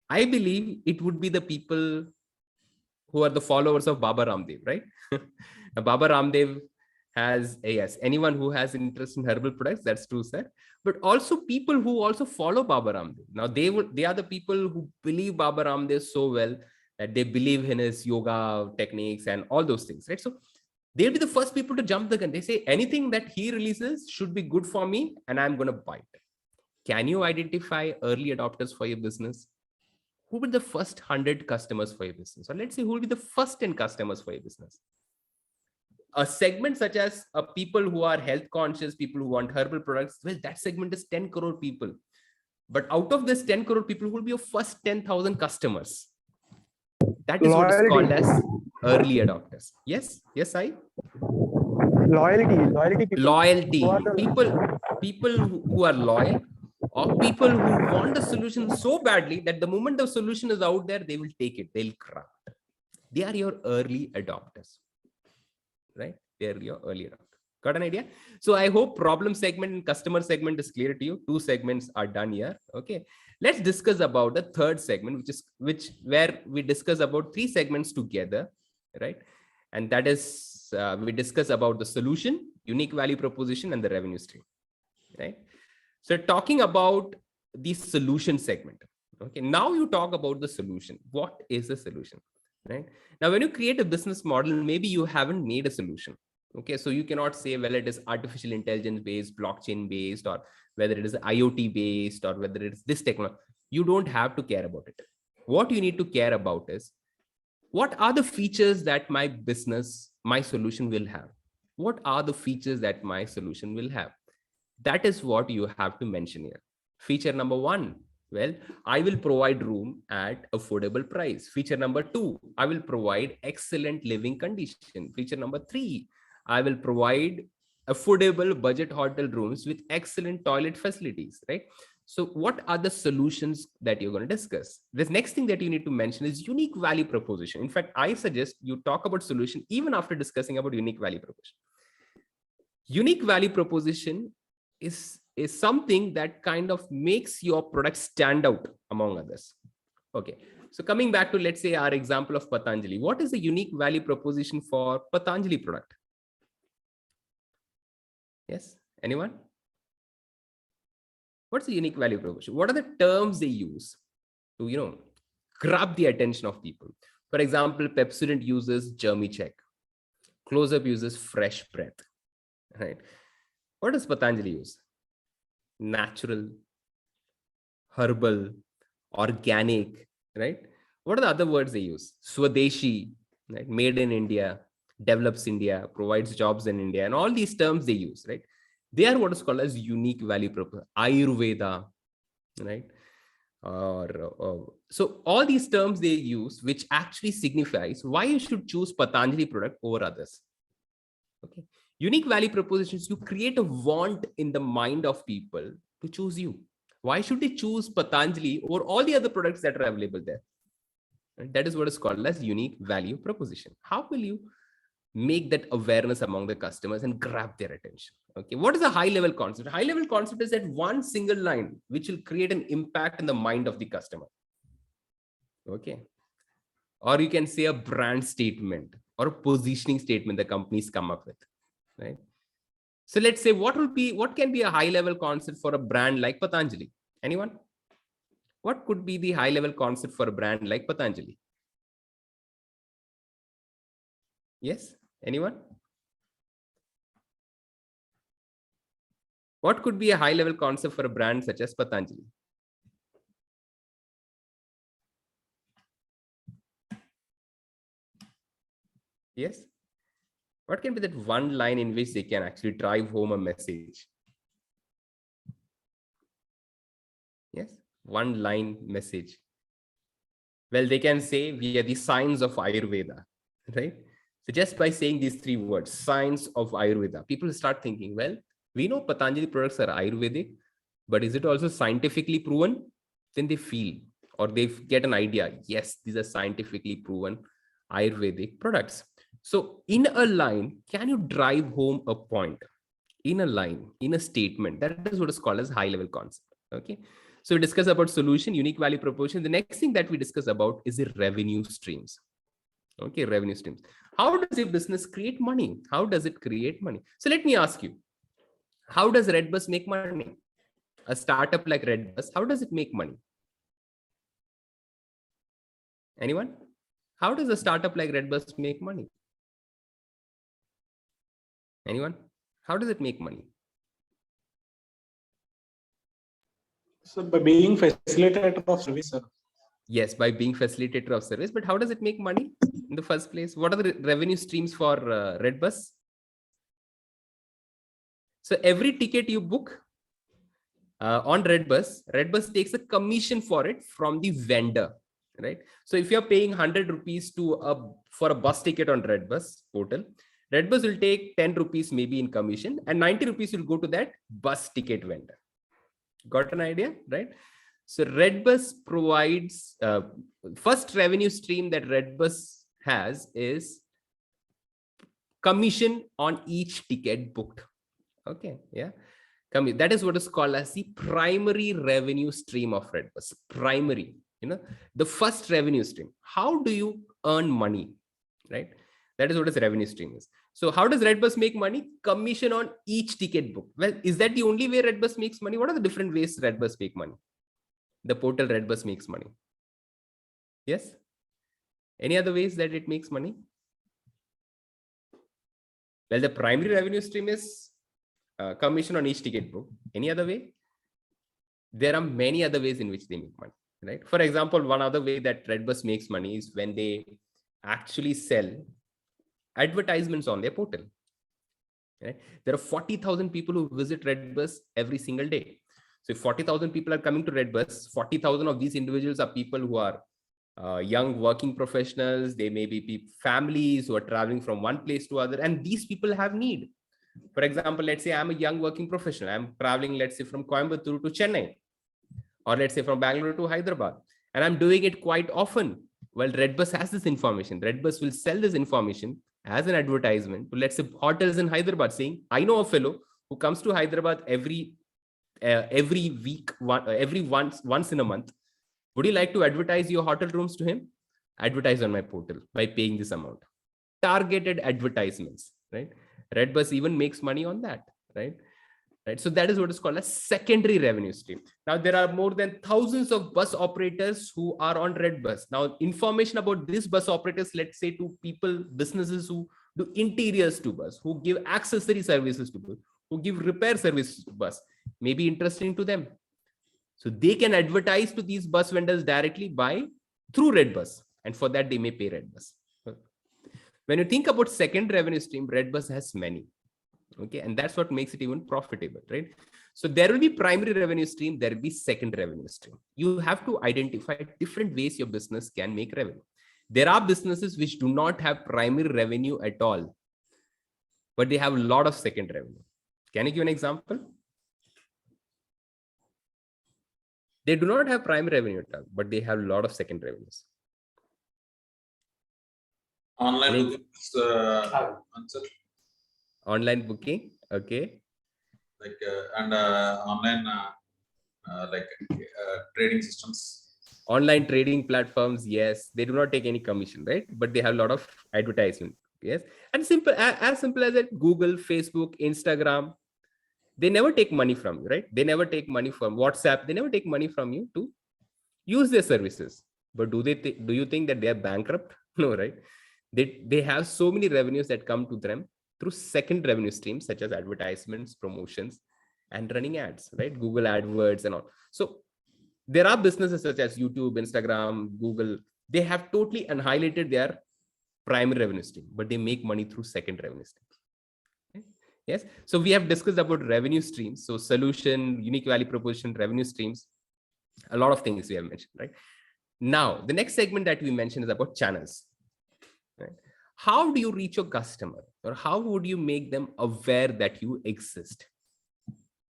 S1: I believe it would be the people who are the followers of Baba Ramdev, right? Now, Baba Ramdev has, yes, anyone who has interest in herbal products, that's true, sir. But also people who also follow Baba Ramdev. Now, they are the people who believe Baba Ramdev so well that they believe in his yoga techniques and all those things, right? So they'll be the first people to jump the gun. They say anything that he releases should be good for me and I'm going to buy it. Can you identify early adopters for your business? Who will be the first 100 customers for your business? Or let's say who will be the first 10 customers for your business? A segment such as people who are health conscious, people who want herbal products, well, that segment is 10 crore people. But out of this 10 crore people, who will be your first 10,000 customers? That is what is called as early adopters. Yes, I.
S7: Loyalty people.
S1: Loyalty. People who are loyal, or people who want the solution so badly that the moment the solution is out there, they will take it. They'll grab it. They are your early adopters, right? They are your early adopters. Got an idea? So I hope problem segment and customer segment is clear to you. 2 segments are done here. Okay. Let's discuss about the third segment, where we discuss about 3 segments together, right? And that is, we discuss about the solution, unique value proposition, and the revenue stream, right? So talking about the solution segment. Okay. Now you talk about the solution. What is the solution, right? Now, when you create a business model, maybe you haven't made a solution. Okay, so you cannot say, well, it is artificial intelligence based, blockchain based, or whether it is IoT based, or whether it's this technology. You don't have to care about it. What you need to care about is, what are the features that my business, my solution will have? What are the features that my solution will have? That is what you have to mention here. Feature number 1, well, I will provide room at affordable price. Feature number 2, I will provide excellent living condition. Feature number 3, I will provide affordable budget hotel rooms with excellent toilet facilities, right? So what are the solutions that you're going to discuss? This next thing that you need to mention is unique value proposition. In fact, I suggest you talk about solution even after discussing about unique value proposition. Unique value proposition is something that kind of makes your product stand out among others. Okay. So coming back to, let's say, our example of Patanjali, what is the unique value proposition for Patanjali product? Yes, anyone? What's the unique value proposition? What are the terms they use to, grab the attention of people? For example, Pepsodent uses Germy check. Close-up uses fresh breath, right? What does Patanjali use? Natural, herbal, organic, right? What are the other words they use? Swadeshi, right? Made in India, develops India, provides jobs in India, and all these terms they use, right? They are what is called as unique value proposition. Ayurveda, right? So all these terms they use, which actually signifies why you should choose Patanjali product over others. Okay. Unique value propositions, you create a want in the mind of people to choose you. Why should they choose Patanjali over all the other products that are available there? And that is what is called as unique value proposition. How will you make that awareness among the customers and grab their attention? Okay, what is a high level concept? High level concept is that one single line which will create an impact in the mind of the customer. Okay, or you can say a brand statement or a positioning statement the companies come up with, right? So let's say what can be a high level concept for a brand like Patanjali? Anyone? What could be the high level concept for a brand like Patanjali? Yes, anyone? What could be a high level concept for a brand such as Patanjali? Yes. What can be that one line in which they can actually drive home a message? Yes, one line message. Well, they can say we are the signs of Ayurveda, right? So just by saying these three words, signs of Ayurveda, people start thinking, well, we know Patanjali products are Ayurvedic, but is it also scientifically proven? Then they feel or they get an idea. Yes, these are scientifically proven Ayurvedic products. So in a line, can you drive home a point? In a line, in a statement, that is what is called as high level concept. Okay. So we discuss about solution, unique value proposition. The next thing that we discuss about is the revenue streams. Okay, revenue streams. How does a business create money? How does it create money? So let me ask you, how does Redbus make money? A startup like Redbus, how does it make money? Anyone? How does a startup like Redbus make money? Anyone? How does it make money?
S5: So by being facilitator of service, sir.
S1: Yes, by being facilitator of service. But how does it make money in the first place? What are the revenue streams for Redbus? So every ticket you book on Redbus takes a commission for it from the vendor, right? So if you're paying 100 rupees for a bus ticket on Redbus portal, Redbus will take 10 rupees maybe in commission and 90 rupees will go to that bus ticket vendor. Got an idea, right? So Redbus provides first revenue stream that Redbus has is commission on each ticket booked. Okay, yeah. That is what is called as the primary revenue stream of Redbus. Primary, the first revenue stream. How do you earn money, right? That is what a revenue stream is. So how does Redbus make money? Commission on each ticket book. Well, is that the only way Redbus makes money? What are the different ways Redbus make money? The portal Redbus makes money. Yes. Any other ways that it makes money? Well, the primary revenue stream is commission on each ticket book. Any other way? There are many other ways in which they make money, right? For example, one other way that Redbus makes money is when they actually sell advertisements on their portal. Right? There are 40,000 people who visit Redbus every single day. So if 40,000 people are coming to Redbus, 40,000 of these individuals are people who are young working professionals. They may be families who are traveling from one place to other, and these people have need. For example, let's say I'm a young working professional. I'm traveling, let's say, from Coimbatore to Chennai, or let's say from Bangalore to Hyderabad, and I'm doing it quite often. Well, Redbus has this information. Redbus will sell this information as an advertisement to, let's say, hotels in Hyderabad, saying, I know a fellow who comes to Hyderabad every week, once in a month. Would you like to advertise your hotel rooms to him? Advertise on my portal by paying this amount. Targeted advertisements, right? Redbus even makes money on that, right? So that is what is called a secondary revenue stream. Now, there are more than thousands of bus operators who are on Redbus. Now, information about these bus operators, let's say, to people, businesses who do interiors to bus, who give accessory services to bus, who give repair services to bus, may be interesting to them. So they can advertise to these bus vendors directly through Redbus, and for that they may pay Redbus. When you think about second revenue stream, Redbus has many. Okay, and that's what makes it even profitable, right? So there will be primary revenue stream, there will be second revenue stream. You have to identify different ways your business can make revenue. There are businesses which do not have primary revenue at all. but they have a lot of second revenue. Can you give an example? They do not have primary revenue at all, but they have a lot of second revenues.
S3: Online
S1: Any-
S3: bookings, answer,
S1: Online booking, okay.
S3: like, and online, trading systems.
S1: Online trading platforms, yes, they do not take any commission, right? But they have a lot of advertisement, yes. And simple, as simple as that, Google, Facebook, Instagram, they never take money from you, right? They never take money from WhatsApp. They never take money from you to use their services. But do you think that they are bankrupt? No, right? They have so many revenues that come to them through second revenue streams, such as advertisements, promotions, and running ads, right? Google AdWords and all. So there are businesses such as YouTube, Instagram, Google. They have totally annihilated their primary revenue stream, but they make money through second revenue streams. Okay? Yes. So we have discussed about revenue streams. So solution, unique value proposition, revenue streams, a lot of things we have mentioned, right? Now, the next segment that we mentioned is about channels. Right? How do you reach your customer, or how would you make them aware that you exist?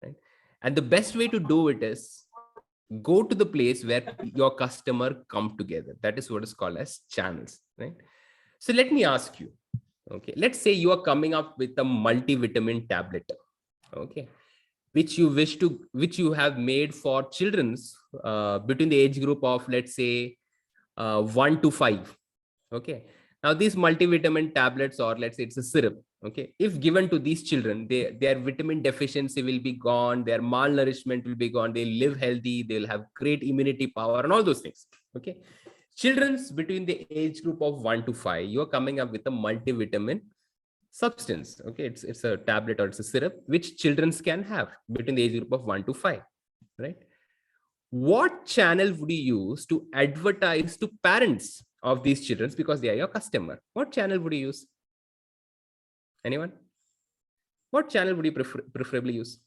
S1: Right? And the best way to do it is go to the place where your customer come together. That is what is called as channels, right? So let me ask you, okay, let's say you are coming up with a multivitamin tablet, okay, which you have made for children's between the age group of, let's say, 1 to 5. Okay. Now these multivitamin tablets, or let's say it's a syrup, okay, if given to these children, their vitamin deficiency will be gone, their malnourishment will be gone, they'll live healthy, they'll have great immunity power and all those things. Okay. Children's between the age group of 1 to 5, you're coming up with a multivitamin substance. Okay, it's a tablet or it's a syrup which children can have between the age group of 1 to 5, right? What channel would you use to advertise to parents of these children, because they are your customer? What channel would you use? Anyone? What channel would you preferably use?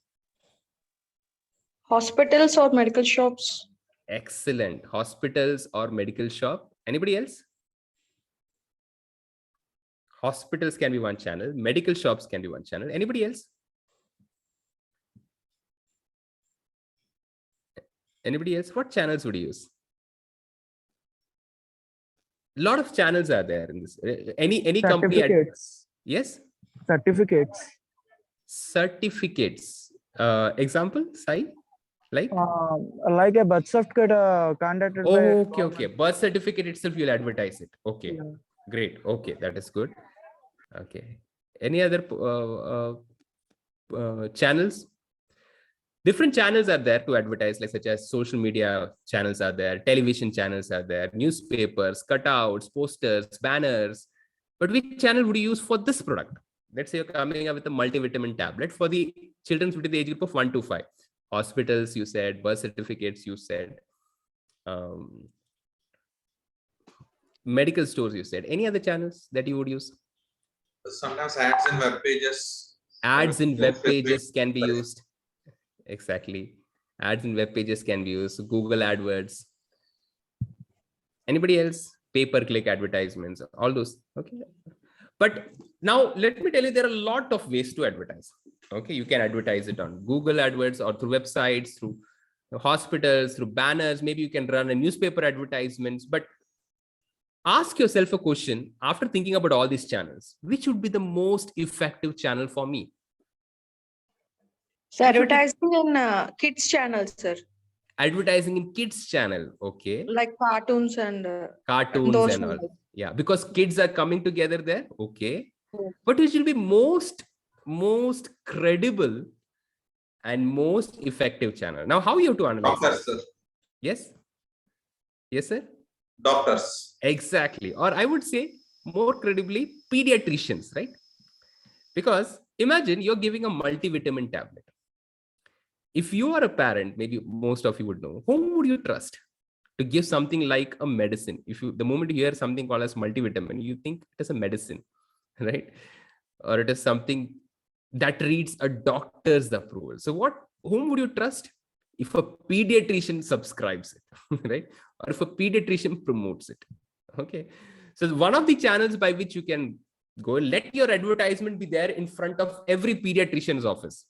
S4: Hospitals or medical shops?
S1: Excellent. Hospitals or medical shop. Anybody else? Hospitals can be one channel. Medical shops can be one channel. Anybody else? Anybody else? What channels would you use? A lot of channels are there in this. Any company.
S7: Certificates.
S1: Yes.
S7: Certificates.
S1: Certificates. Example, Sai? Like?
S7: Like a birth certificate conducted by.
S1: Oh, okay. Birth certificate itself, you'll advertise it. Okay.
S7: Yeah.
S1: Great. Okay, that is good. Okay. Any other channels? Different channels are there to advertise, like such as social media channels are there, television channels are there, newspapers, cutouts, posters, banners. But which channel would you use for this product? Let's say you're coming up with a multivitamin tablet for the children between the age group of 1 to 5. Hospitals, you said, birth certificates, you said, medical stores, you said. Any other channels that you would use?
S3: Sometimes ads in web pages.
S1: Ads in web pages can be used. Exactly. Ads in web pages can be used. Google AdWords. Anybody else? Pay-per-click advertisements, all those. Okay. But now let me tell you, there are a lot of ways to advertise. Okay. You can advertise it on Google AdWords or through websites, through hospitals, through banners. Maybe you can run a newspaper advertisements, but ask yourself a question after thinking about all these channels, which would be the most effective channel for me?
S4: So advertising in kids channel, sir.
S1: Advertising in kids channel. Okay.
S4: Like cartoons and
S1: Cartoons
S4: those
S1: and all.
S4: channels.
S1: Yeah, because kids are coming together there. Okay.
S4: Yeah.
S1: But which will be most credible and most effective channel? Now, how you have to analyze
S3: Doctors,
S1: it?
S3: sir.
S1: Yes. Yes, sir.
S3: Doctors.
S1: Exactly. Or I would say more credibly, pediatricians, right? Because imagine you're giving a multivitamin tablet. If you are a parent, maybe most of you would know, whom would you trust to give something like a medicine? If you, the moment you hear something called as multivitamin, you think it is a medicine, right? Or it is something that reads a doctor's approval. So whom would you trust? If a pediatrician subscribes it, right? Or if a pediatrician promotes it. Okay. So one of the channels by which you can Go let your advertisement be there in front of every pediatrician's office.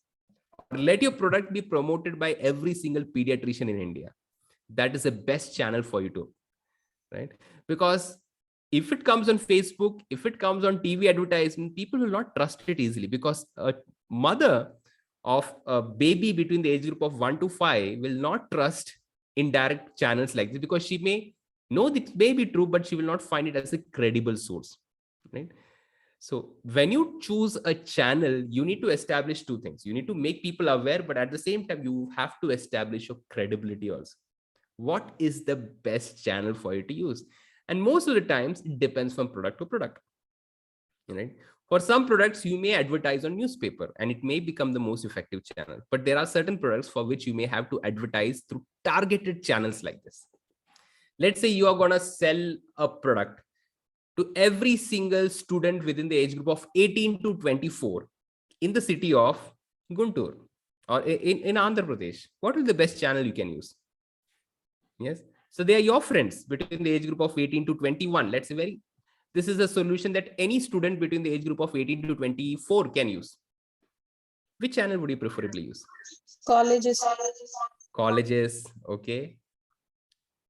S1: Let your product be promoted by every single pediatrician in India. That is the best channel for you to, right? Because if it comes on Facebook, if it comes on TV advertisement, people will not trust it easily, because a mother of a baby between the age group of 1 to 5 will not trust indirect channels like this, because she may know this may be true, but she will not find it as a credible source, right? So when you choose a channel, you need to establish two things. You need to make people aware, but at the same time, you have to establish your credibility also. What is the best channel for you to use? And most of the times it depends from product to product, right? For some products, you may advertise on newspaper and it may become the most effective channel, but there are certain products for which you may have to advertise through targeted channels like this. Let's say you are going to sell a product to every single student within the age group of 18 to 24 in the city of Guntur or in Andhra Pradesh. What is the best channel you can use? Yes. So they are your friends between the age group of 18 to 21. Let's say this is a solution that any student between the age group of 18 to 24 can use. Which channel would you preferably use?
S6: Colleges.
S1: Colleges. Okay.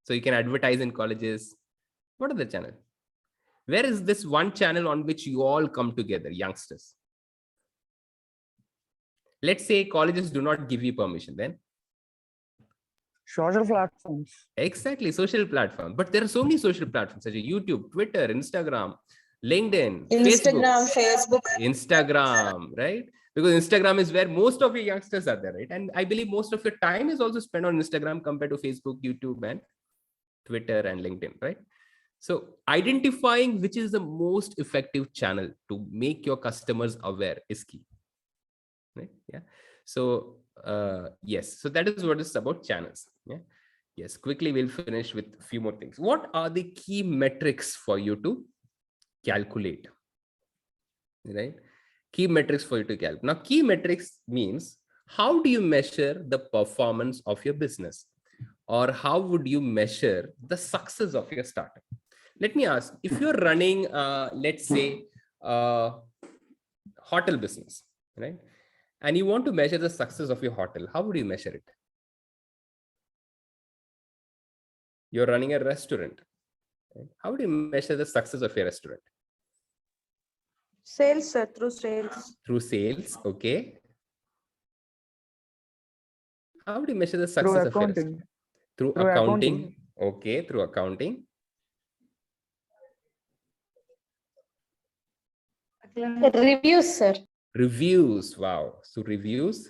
S1: So you can advertise in colleges. What are the channels? Where is this one channel on which you all come together, youngsters? Let's say colleges do not give you permission, then?
S7: Social platforms.
S1: Exactly, social platform. But there are so many social platforms such as YouTube, Twitter, Instagram, LinkedIn,
S6: Instagram, Facebook.
S1: Instagram, right? Because Instagram is where most of your youngsters are there, right? And I believe most of your time is also spent on Instagram compared to Facebook, YouTube, and Twitter and LinkedIn, right? So identifying which is the most effective channel to make your customers aware is key, right? Yeah. So yes, so that is what is about channels. Yeah. Yes. Quickly, we'll finish with a few more things. What are the key metrics for you to calculate? Right? Key metrics for you to calculate. Now, key metrics means how do you measure the performance of your business, or how would you measure the success of your startup? Let me ask, if you're running, let's say, hotel business, right? And you want to measure the success of your hotel, how would you measure it? You're running a restaurant, right? How do you measure the success of your restaurant?
S4: Sales, sir, through sales.
S1: Through sales, okay. How do you measure the
S7: Through
S1: success of your
S7: accounting.
S1: restaurant? Through
S7: Through
S1: accounting.
S7: accounting.
S1: Okay, through accounting.
S8: Reviews, sir.
S1: Reviews, wow. So reviews.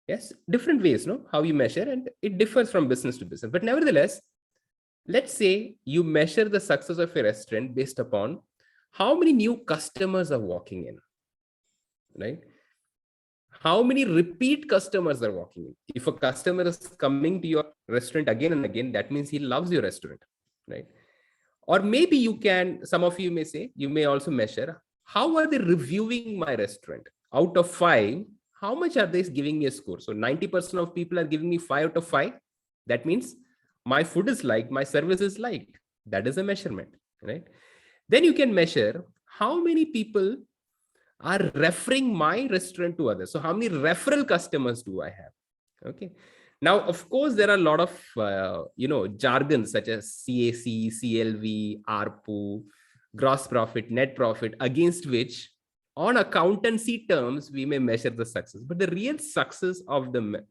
S1: Yes, different ways, no? How you measure, and it differs from business to business. But nevertheless, let's say you measure the success of your restaurant based upon how many new customers are walking in, right? How many repeat customers are walking in? If a customer is coming to your restaurant again and again, that means he loves your restaurant, right? Or maybe you can, some of you may say, you may also measure, how are they reviewing my restaurant? Out of 5, how much are they giving me a score? So 90% of people are giving me 5 out of 5. That means my food is liked, my service is liked. That is a measurement, right? Then you can measure how many people are referring my restaurant to others. So how many referral customers do I have? Okay. Now, of course, there are a lot of, jargons such as CAC, CLV, ARPU, gross profit, net profit, against which on accountancy terms, we may measure the success. But the real success of the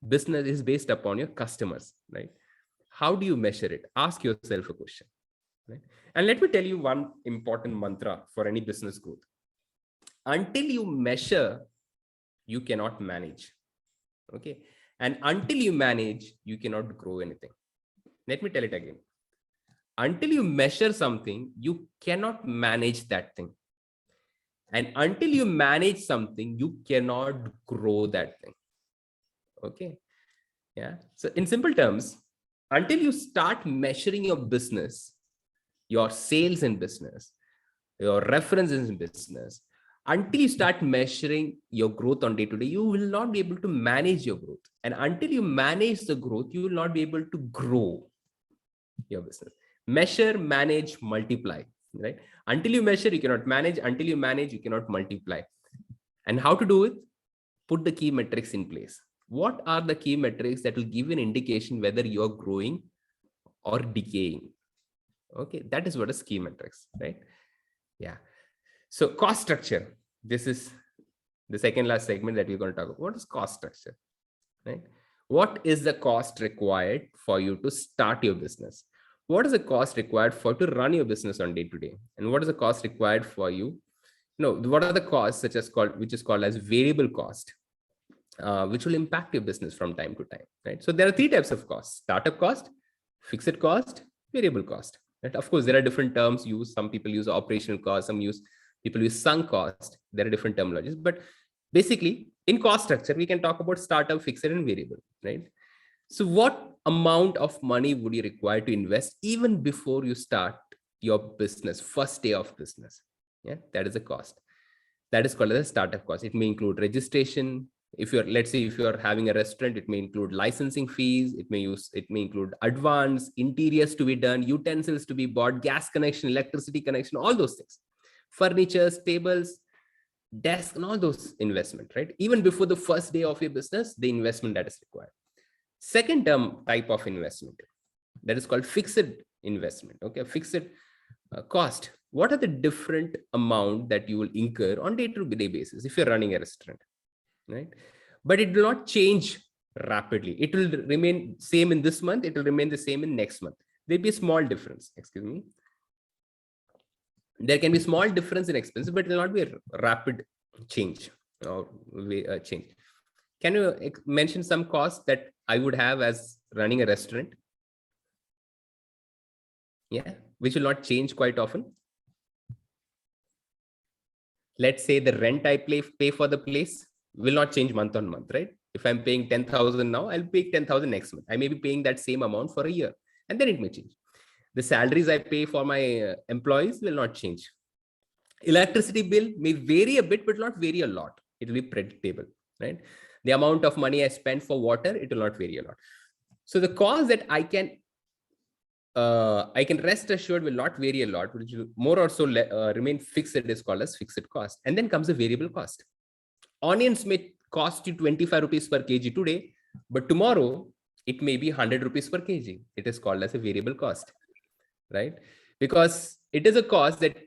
S1: business is based upon your customers, right? How do you measure it? Ask yourself a question, right? And let me tell you one important mantra for any business growth. Until you measure, you cannot manage. Okay. And until you manage, you cannot grow anything. Let me tell it again. Until you measure something, you cannot manage that thing. And until you manage something, you cannot grow that thing. Okay. Yeah. So in simple terms, until you start measuring your business, your sales in business, your references in business, until you start measuring your growth on day to day, you will not be able to manage your growth. And until you manage the growth, you will not be able to grow your business. Measure, manage, multiply. right? Until you measure, you cannot manage. Until you manage, you cannot multiply. And how to do it? Put the key metrics in place. What are the key metrics that will give an indication whether you're growing or decaying? Okay, that is what is key metrics, right? Yeah. So cost structure. This is the second last segment that we're going to talk about. What is cost structure, right? What is the cost required for you to start your business? What is the cost required for to run your business on day to day? And what is the cost required for you? No, what are the costs which is called as variable cost, which will impact your business from time to time, right? So there are three types of costs: startup cost, fixed cost, variable cost. Right? Of course, there are different terms used. Some people use operational cost, people use sunk cost. There are different terminologies, but basically in cost structure, we can talk about startup, fixed and variable, right? So what amount of money would you require to invest even before you start your business, first day of business? Yeah, that is a cost. That is called as a startup cost. It may include registration. If you're, let's say, if you're having a restaurant, it may include licensing fees. It may include advance, interiors to be done, utensils to be bought, gas connection, electricity connection, all those things, furniture, tables, desk, and all those investment, right? Even before the first day of your business, the investment that is required. Second type of investment, that is called fixed investment. Okay, fixed cost. What are the different amount that you will incur on day-to-day basis if you're running a restaurant, right? But it will not change rapidly. It will remain same in this month. It will remain the same in next month. There'll be a small difference. Excuse me. There can be small difference in expenses, but it will not be a rapid change or change. Can you mention some costs that I would have as running a restaurant? Yeah, which will not change quite often. Let's say the rent I pay for the place will not change month on month, right? If I'm paying 10,000 now, I'll pay 10,000 next month. I may be paying that same amount for a year, and then it may change. The salaries I pay for my employees will not change. Electricity bill may vary a bit, but not vary a lot. It will be predictable, right? The amount of money I spend for water, it will not vary a lot. So the cost that I can rest assured will not vary a lot, which will more or so remain fixed. It is called as fixed cost. And then comes the variable cost. Onions may cost you 25 rupees per kg today, but tomorrow it may be 100 rupees per kg. It is called as a variable cost, right? Because it is a cost that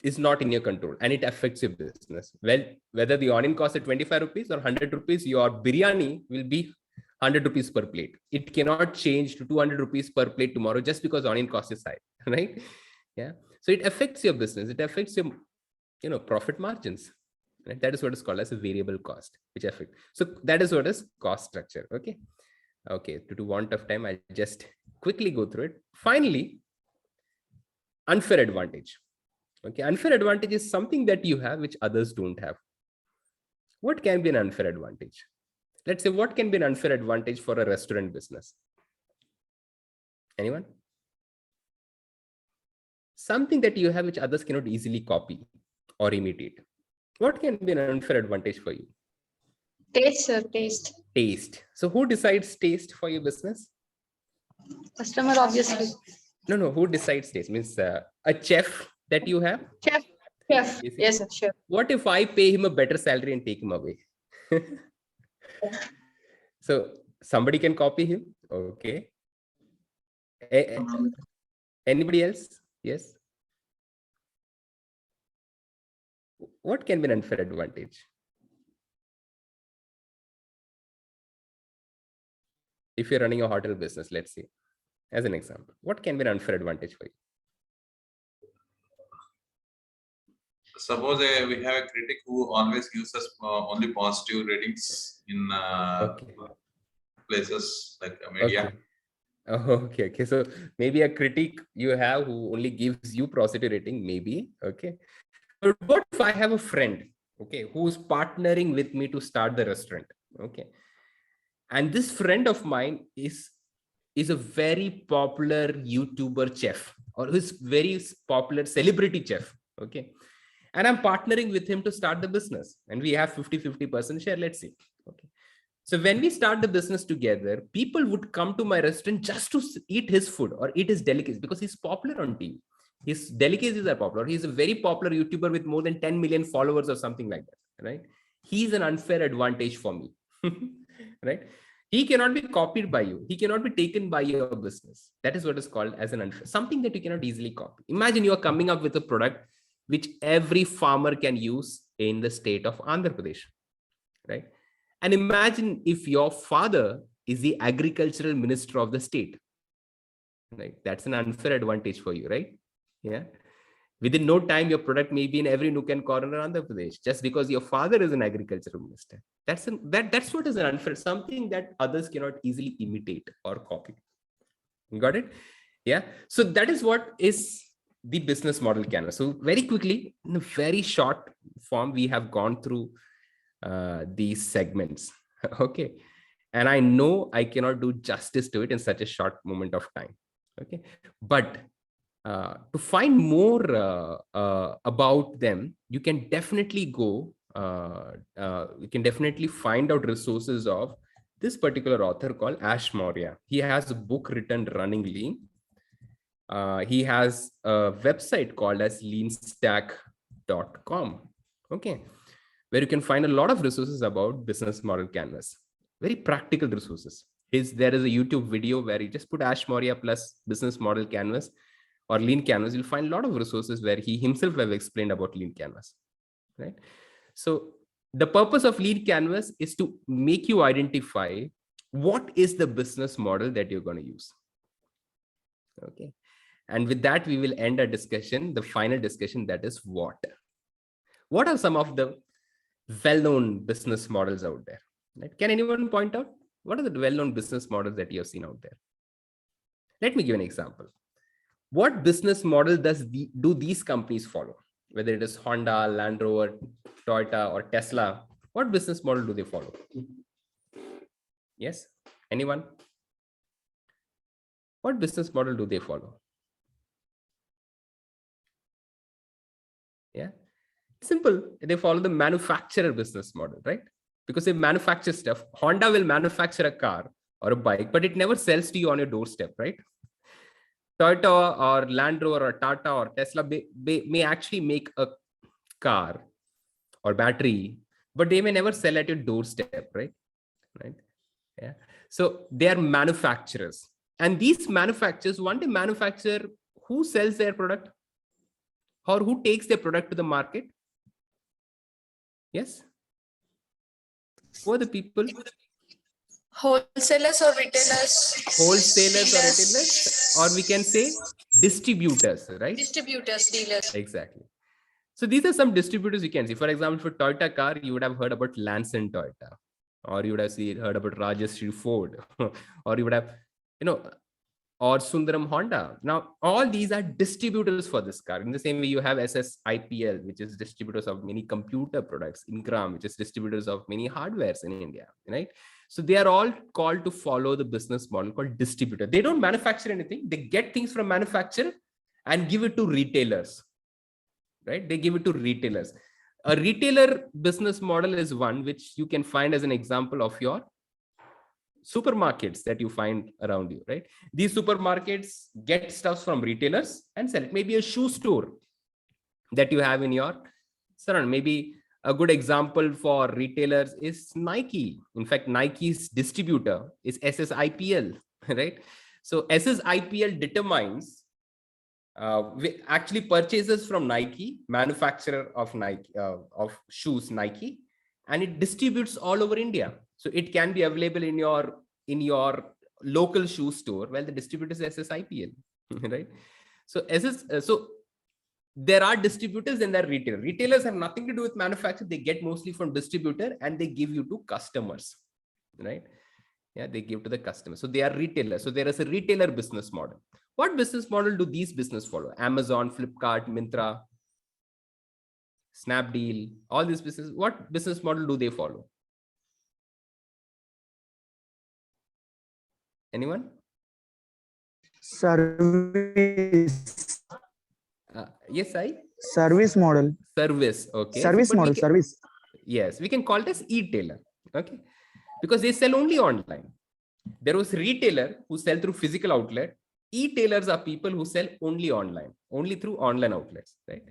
S1: is not in your control and it affects your business. Well, whether the onion costs at 25 rupees or 100 rupees, your biryani will be 100 rupees per plate. It cannot change to 200 rupees per plate tomorrow just because onion cost is high, right? Yeah. So it affects your business. It affects your, profit margins. Right? That is what is called as a variable cost, which affect. So that is what is cost structure. Okay. Okay. To want of time, I'll just quickly go through it. Finally, unfair advantage. Okay. Unfair advantage is something that you have which others don't have. What can be an unfair advantage? Let's say, what can be an unfair advantage for a restaurant business? Anyone? Something that you have which others cannot easily copy or imitate. What can be an unfair advantage for you?
S8: Taste, sir, taste.
S1: Taste. So who decides taste for your business?
S8: Customer, obviously.
S1: No. Who decides taste? Means a chef that you have?
S8: Chef.
S1: Basically.
S8: Yes, sir, sure.
S1: What if I pay him a better salary and take him away? So somebody can copy him. Okay. Anybody else? Yes. What can be an unfair advantage? If you're running a hotel business, let's say, as an example, what can be an unfair advantage for you?
S3: Suppose we have a critic who always gives us only positive ratings in places like media.
S1: Okay. So maybe a critic you have who only gives you positive rating, maybe. Okay. But what if I have a friend, okay, who's partnering with me to start the restaurant? Okay. And this friend of mine is a very popular YouTuber chef, or is very popular celebrity chef. Okay. And I'm partnering with him to start the business. And we have 50-50% share, let's see. Okay. So when we start the business together, people would come to my restaurant just to eat his food or eat his delicacies because he's popular on TV. His delicacies are popular. He's a very popular YouTuber with more than 10 million followers or something like that, right? He's an unfair advantage for me, right? He cannot be copied by you. He cannot be taken by your business. That is what is called as an unfair, something that you cannot easily copy. Imagine you are coming up with a product which every farmer can use in the state of Andhra Pradesh, right? And imagine if your father is the agricultural minister of the state, right? That's an unfair advantage for you, right? Yeah. Within no time, your product may be in every nook and corner of Andhra Pradesh, just because your father is an agricultural minister. That's what is an unfair, something that others cannot easily imitate or copy. You got it? Yeah. So that is what is the business model canvas. So very quickly, in a very short form, we have gone through these segments. Okay. And I know I cannot do justice to it in such a short moment of time. Okay. But to find more about them, you can definitely go, you can definitely find out resources of this particular author called Ash Maurya. He has a book written, Running Lean. He has a website called as leanstack.com, okay, where you can find a lot of resources about business model canvas, very practical resources. There is a YouTube video where you just put Ash Maurya plus business model canvas or lean canvas. You'll find a lot of resources where he himself have explained about lean canvas, right? So the purpose of lean canvas is to make you identify what is the business model that you're going to use. Okay. And with that, we will end our discussion, the final discussion, that is what are some of the well-known business models out there? Right? Can anyone point out what are the well-known business models that you have seen out there? Let me give an example. What business model do these companies follow? Whether it is Honda, Land Rover, Toyota, or Tesla, what business model do they follow? Yes, anyone? What business model do they follow? Yeah, simple. They follow the manufacturer business model, right? Because they manufacture stuff. Honda will manufacture a car or a bike, but it never sells to you on your doorstep, right? Toyota or Land Rover or Tata or Tesla may actually make a car or battery, but they may never sell at your doorstep, right? Right? Yeah. So they are manufacturers, and these manufacturers, one day manufacture, who sells their product or who takes their product to the market? Yes. Who are the people?
S8: Wholesalers or retailers?
S1: Wholesalers or retailers, or we can say distributors, right?
S8: Distributors, dealers.
S1: Exactly. So these are some distributors you can see. For example, for Toyota car, you would have heard about Lanson Toyota, or you would have heard about Rajashri Ford, or you would have, or Sundaram Honda. Now, all these are distributors for this car. In the same way, you have SSIPL, which is distributors of many computer products, Ingram, which is distributors of many hardwares in India, right? So they are all called to follow the business model called distributor. They don't manufacture anything. They get things from manufacturer and give it to retailers, right? They give it to retailers. A retailer business model is one which you can find as an example of your supermarkets that you find around you, right? These supermarkets get stuff from retailers and sell it. Maybe a shoe store that you have in your surround. Maybe a good example for retailers is Nike. In fact, Nike's distributor is SSIPL, right? So SSIPL determines, actually purchases from Nike, manufacturer of Nike, of shoes, Nike, and it distributes all over India. So it can be available in your local shoe store. Well, the distributor is SSIPL, right? So so there are distributors and there are retailers. Retailers have nothing to do with manufacture. They get mostly from distributor and they give you to customers, right? Yeah, they give to the customer. So they are retailers. So there is a retailer business model. What business model do these business follow? Amazon, Flipkart, Myntra, Snapdeal, all these businesses. What business model do they follow? Anyone?
S7: Service.
S1: Yes,
S7: Service model.
S1: Service. Okay.
S7: Service
S1: So,
S7: model. Service.
S1: Yes, we can call it as e-tailer. Okay. Because they sell only online. There was retailer who sell through physical outlet, E-tailers are people who sell only online, only through online outlets, right?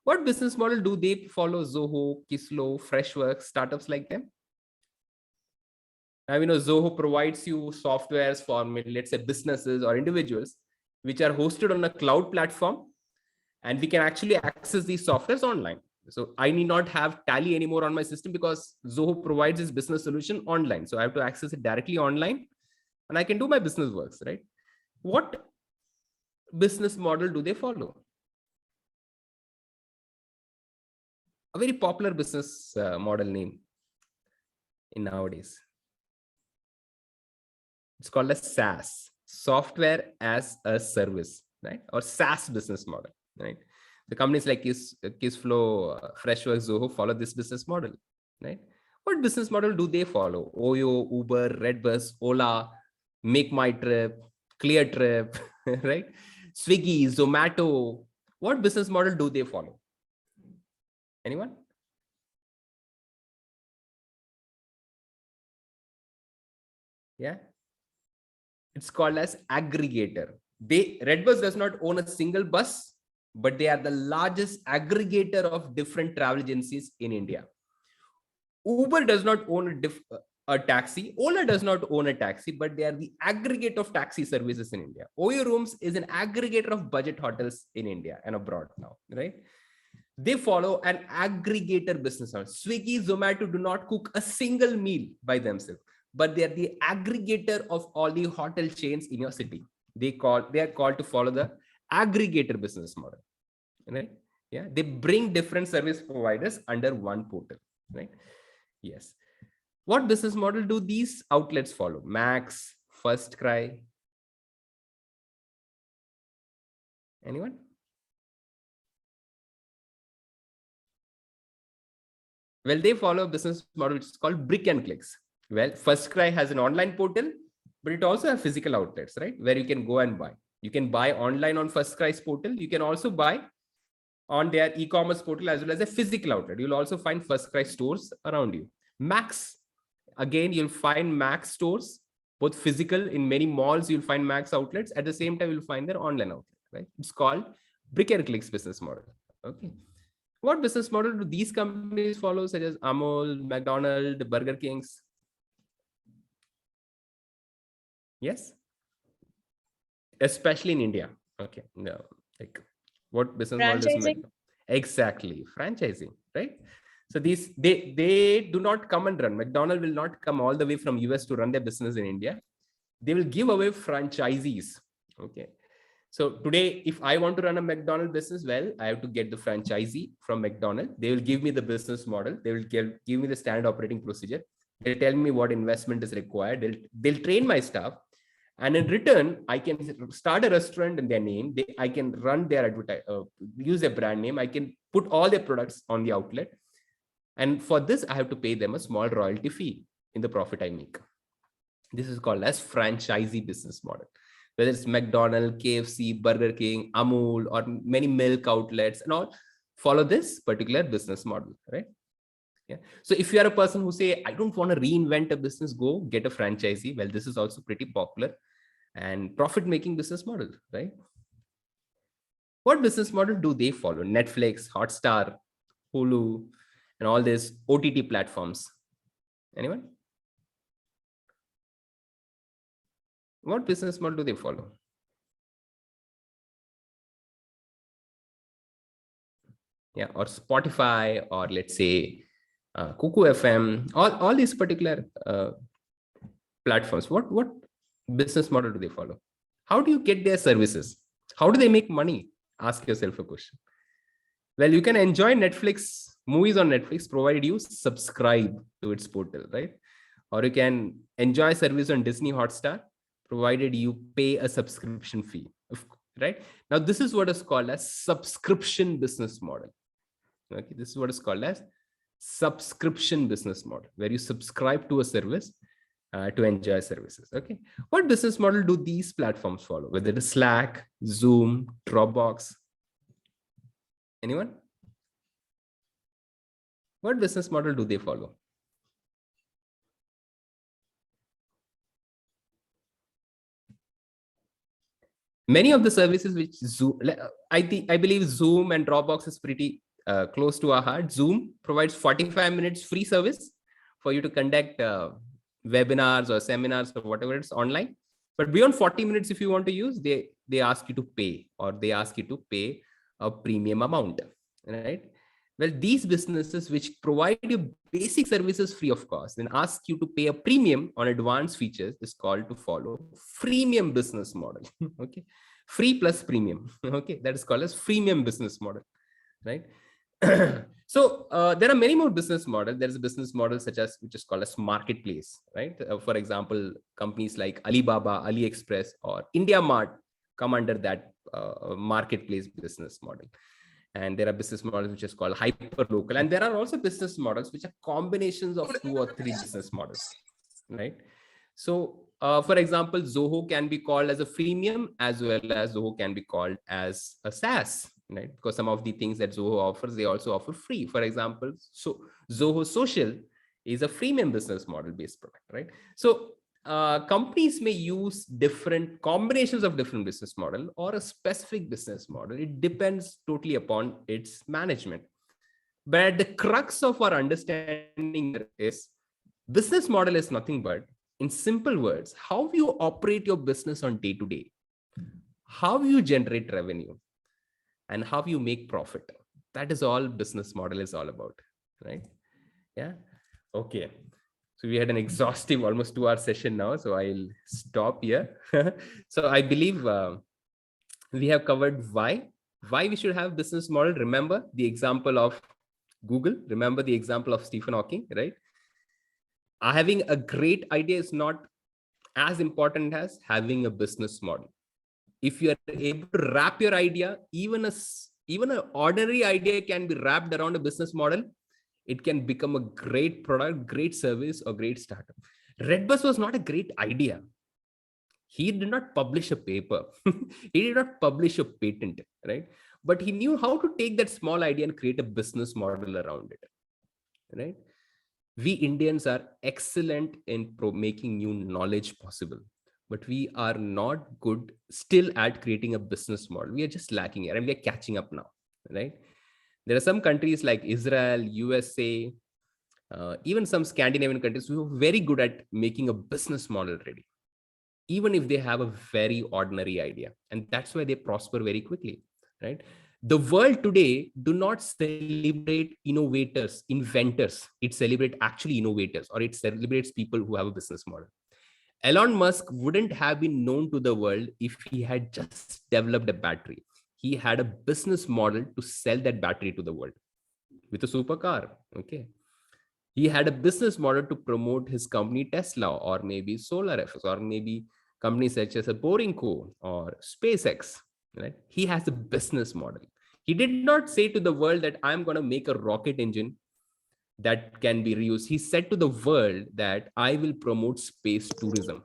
S1: What business model do they follow? Zoho, Kislo, Freshworks, startups like them? Now, Zoho provides you softwares for, let's say, businesses or individuals, which are hosted on a cloud platform, and we can actually access these softwares online. So I need not have Tally anymore on my system because Zoho provides this business solution online. So I have to access it directly online and I can do my business works, right? What business model do they follow? A very popular business model name in nowadays. It's called as SaaS, software as a service, right? Or SaaS business model, right? The companies like Kissflow, Freshworks, Zoho follow this business model, right? What business model do they follow? Oyo, Uber, Redbus, Ola, Make My Trip, Clear Trip, right? Swiggy, Zomato. What business model do they follow? Anyone? Yeah. It's called as aggregator. Redbus does not own a single bus, but they are the largest aggregator of different travel agencies in India. Uber does not own a taxi. Ola does not own a taxi, but they are the aggregate of taxi services in India. Oyo Rooms is an aggregator of budget hotels in India and abroad now, right? They follow an aggregator business model. Swiggy, Zomato do not cook a single meal by themselves, but they are the aggregator of all the hotel chains in your city. They are called to follow the aggregator business model, right? Yeah, they bring different service providers under one portal, right? Yes. What business model do these outlets follow? Max, First Cry. Anyone? Well, they follow a business model which is called brick and clicks. Well, First Cry has an online portal, but it also has physical outlets, right? Where you can go and buy. You can buy online on First Cry's portal. You can also buy on their e-commerce portal as well as a physical outlet. You'll also find First Cry stores around you. Max, again, you'll find Max stores, both physical in many malls. You'll find Max outlets. At the same time, you'll find their online outlet, right? It's called brick and clicks business model. Okay. What business model do these companies follow, such as Amul, McDonald's, Burger Kings? Yes, especially in India. Okay, no, like what business model does
S6: Franchising?
S1: exactly franchising, right? So these they do not come and run. McDonald's will not come all the way from US to run their business in India. They will give away franchisees. Okay. So today, if I want to run a McDonald's business, well, I have to get the franchisee from McDonald's. They will give me the business model. They will give me the standard operating procedure. They'll tell me what investment is required. They'll train my staff. And in return, I can start a restaurant in their name. I can run their use their brand name. I can put all their products on the outlet. And for this, I have to pay them a small royalty fee in the profit I make. This is called as franchisee business model. Whether it's McDonald's, KFC, Burger King, Amul, or many milk outlets and all, follow this particular business model, right? Yeah. So if you are a person who say, I don't want to reinvent a business, go get a franchisee. Well, this is also pretty popular and profit-making business model, right? What business model do they follow? Netflix, Hotstar, Hulu, and all these OTT platforms. Anyone? What business model do they follow? Yeah, or Spotify, or let's say Kuku FM, all these particular platforms. What business model do they follow? How do you get their services? How do they make money? Ask yourself a question. Well, you can enjoy Netflix movies on Netflix provided you subscribe to its portal, right? Or you can enjoy service on Disney Hotstar provided you pay a subscription fee, right? Now, this is what is called as subscription business model. Okay, this is what is called as subscription business model, where you subscribe to a service to enjoy services. Okay, what business model do these platforms follow? Whether it is Slack, Zoom, Dropbox. Anyone? What business model do they follow? Many of the services which Zoom, I believe Zoom and Dropbox is pretty close to our heart. Zoom provides 45 minutes free service for you to conduct webinars or seminars or whatever it's online. But beyond 40 minutes, if you want to use, they ask you to pay, or they ask you to pay a premium amount, right? Well, these businesses which provide you basic services free of cost and ask you to pay a premium on advanced features is called to follow freemium business model. Okay, free plus premium. Okay, that is called as freemium business model, right? So there are many more business models. There is a business model such as which is called as marketplace, right? For example, companies like Alibaba, AliExpress, or India Mart come under that marketplace business model. And there are business models which is called hyper local, and there are also business models which are combinations of 2 or 3 business models, right? So for example, Zoho can be called as a freemium, as well as Zoho can be called as a SaaS, right? Because some of the things that Zoho offers, they also offer free. For example, so Zoho Social is a freemium business model based product, right? So companies may use different combinations of different business model or a specific business model. It depends totally upon its management. But at the crux of our understanding is business model is nothing but, in simple words, how you operate your business on day to day, how you generate revenue, and how you make profit. That is all business model is all about, right? Yeah. Okay. So we had an exhaustive almost 2-hour session now, so I'll stop here. So I believe we have covered why we should have business model. Remember the example of Google. Remember the example of Stephen Hawking, right? Having a great idea is not as important as having a business model. If you are able to wrap your idea, even an ordinary idea can be wrapped around a business model. It can become a great product, great service, or great startup. Redbus was not a great idea. He did not publish a paper. He did not publish a patent, right? But he knew how to take that small idea and create a business model around it, right? We Indians are excellent in making new knowledge possible, but we are not good still at creating a business model. We are just lacking here, and we are catching up now, right? There are some countries like Israel, USA, even some Scandinavian countries who are very good at making a business model ready, even if they have a very ordinary idea. And that's why they prosper very quickly, right? The world today do not celebrate innovators, inventors. It celebrates actually innovators, or it celebrates people who have a business model. Elon Musk wouldn't have been known to the world if he had just developed a battery. He had a business model to sell that battery to the world with a supercar. Okay. He had a business model to promote his company Tesla, or maybe SolarFX, or maybe companies such as a Boring Co. or SpaceX. Right? He has a business model. He did not say to the world that I'm going to make a rocket engine that can be reused. He said to the world that I will promote space tourism.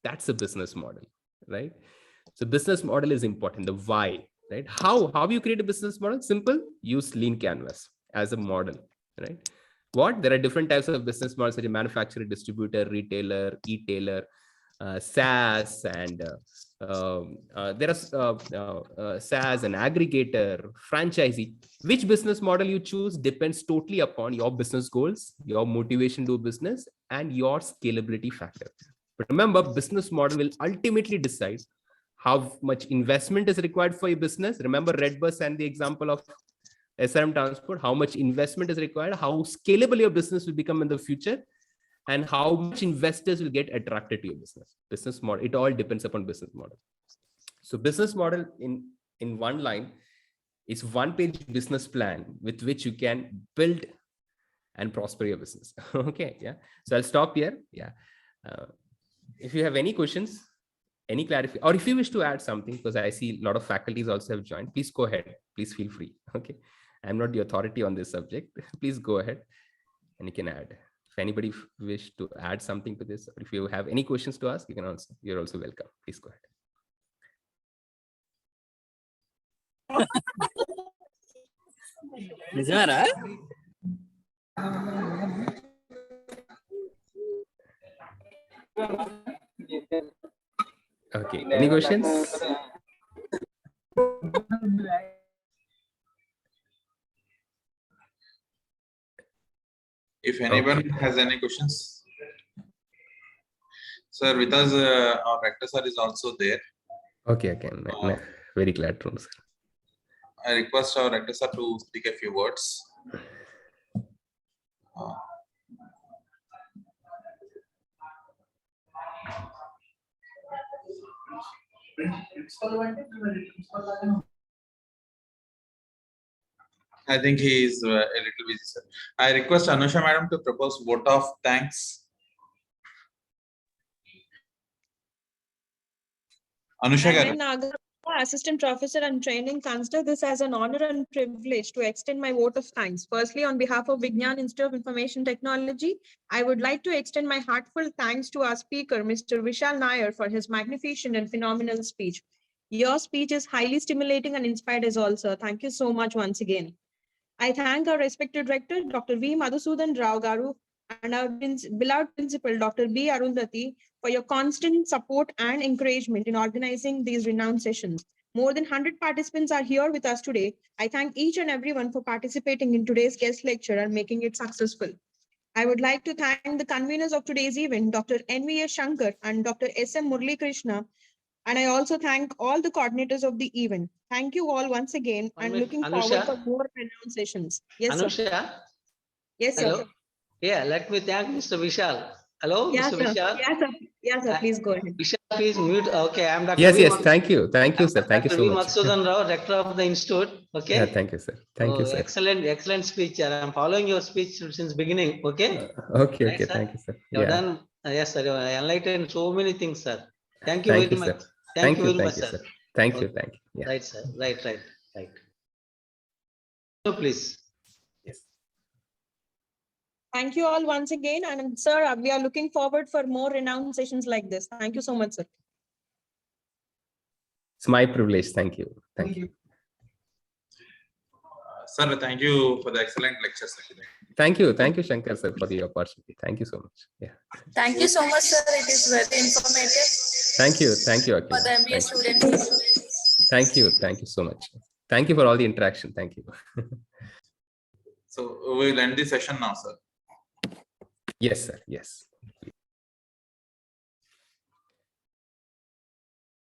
S1: That's a business model, right? So business model is important. The why, right? How you create a business model? Simple. Use lean canvas as a model, right? What? There are different types of business models, such as manufacturer, distributor, retailer, e-tailer, SaaS, and there are SaaS and aggregator, franchisee. Which business model you choose depends totally upon your business goals, your motivation to do business, and your scalability factor. But remember, business model will ultimately decide how much investment is required for your business. Remember Redbus and the example of SRM Transport, how much investment is required, how scalable your business will become in the future, and how much investors will get attracted to your business model. It all depends upon business model. So business model in one line is one-page business plan with which you can build and prosper your business. Okay, yeah. So I'll stop here. Yeah. If you have any questions, any clarification, or if you wish to add something, because I see a lot of faculties also have joined, please go ahead. Please feel free. Okay. I'm not the authority on this subject. Please go ahead and you can add. If anybody wish to add something to this, or if you have any questions to ask, you're also welcome. Please go ahead.
S9: Nizara?
S1: Okay, any questions?
S3: If anyone
S1: Okay.
S3: has any questions. Sir, with us, our rector sir is also there.
S1: Okay, again, very glad to know, sir.
S3: I request our rector sir to speak a few words. I think he is a little busy, sir. I request Anusha madam to propose vote of thanks. Anusha garu.
S6: I'm Nagar, Assistant Professor and Training, consider this as an honor and privilege to extend my vote of thanks. Firstly, on behalf of Vignan Institute of Information Technology, I would like to extend my heartfelt thanks to our speaker, Mr. Vishal Nair, for his magnificent and phenomenal speech. Your speech is highly stimulating and inspired as well, sir. Thank you so much once again. I thank our respected rector, Dr. V. Madhusudan Rao Garu, and our beloved principal, Dr. B. Arundhati, for your constant support and encouragement in organizing these renowned sessions. More than 100 participants are here with us today. I thank each and everyone for participating in today's guest lecture and making it successful. I would like to thank the conveners of today's event, Dr. N.V.S. Shankar and Dr. S.M. Murli Krishna. And I also thank all the coordinators of the event. Thank you all once again and looking forward for more renowned sessions. Yes, sir.
S9: Anusha,
S6: Yes, sir.
S9: hello. Yeah, let me thank Mr. Vishal. Hello,
S6: Yes,
S9: Mr.
S6: sir.
S9: Vishal.
S6: Yes, sir. Yes, sir. Please go ahead.
S9: Vishal, please mute. Okay, I'm Dr.
S1: Yes,
S9: V.
S1: yes. Thank you, sir. Thank you
S9: Dr.
S1: so
S9: V.
S1: much.
S9: Madhusudan Rao, Rector of the Institute. Okay.
S1: Yeah, thank you, sir. Thank you, sir.
S9: Excellent speech. I'm following your speech since beginning. Okay.
S1: Okay,
S9: Right,
S1: okay.
S9: sir?
S1: Thank you, sir.
S9: You've
S1: Yeah.
S9: done. Yes, sir. You enlightened so many things, sir. Thank you
S1: Thank
S9: very
S1: you,
S9: much.
S1: sir.
S9: Thank you very
S1: Thank
S9: much,
S1: you,
S9: sir.
S1: sir. Thank you,
S9: Okay.
S1: thank you. Yeah.
S9: Right, sir. Right. So please.
S1: Yes.
S6: Thank you all once again. And sir, we are looking forward for more renowned sessions like this. Thank you so much, sir.
S1: It's my privilege. Thank you. Thank you.
S3: Sir, thank you for the excellent lecture, sir.
S1: Thank you, Shankar, sir, for the opportunity. Thank you so much. Yeah.
S8: Thank you so much, sir. It is very informative
S1: Thank you,
S8: for
S1: Akhil.
S8: the MBA students.
S1: Thank you so much. Thank you for all the interaction. Thank you.
S3: So we'll end the session now, sir.
S1: Yes, sir. Yes.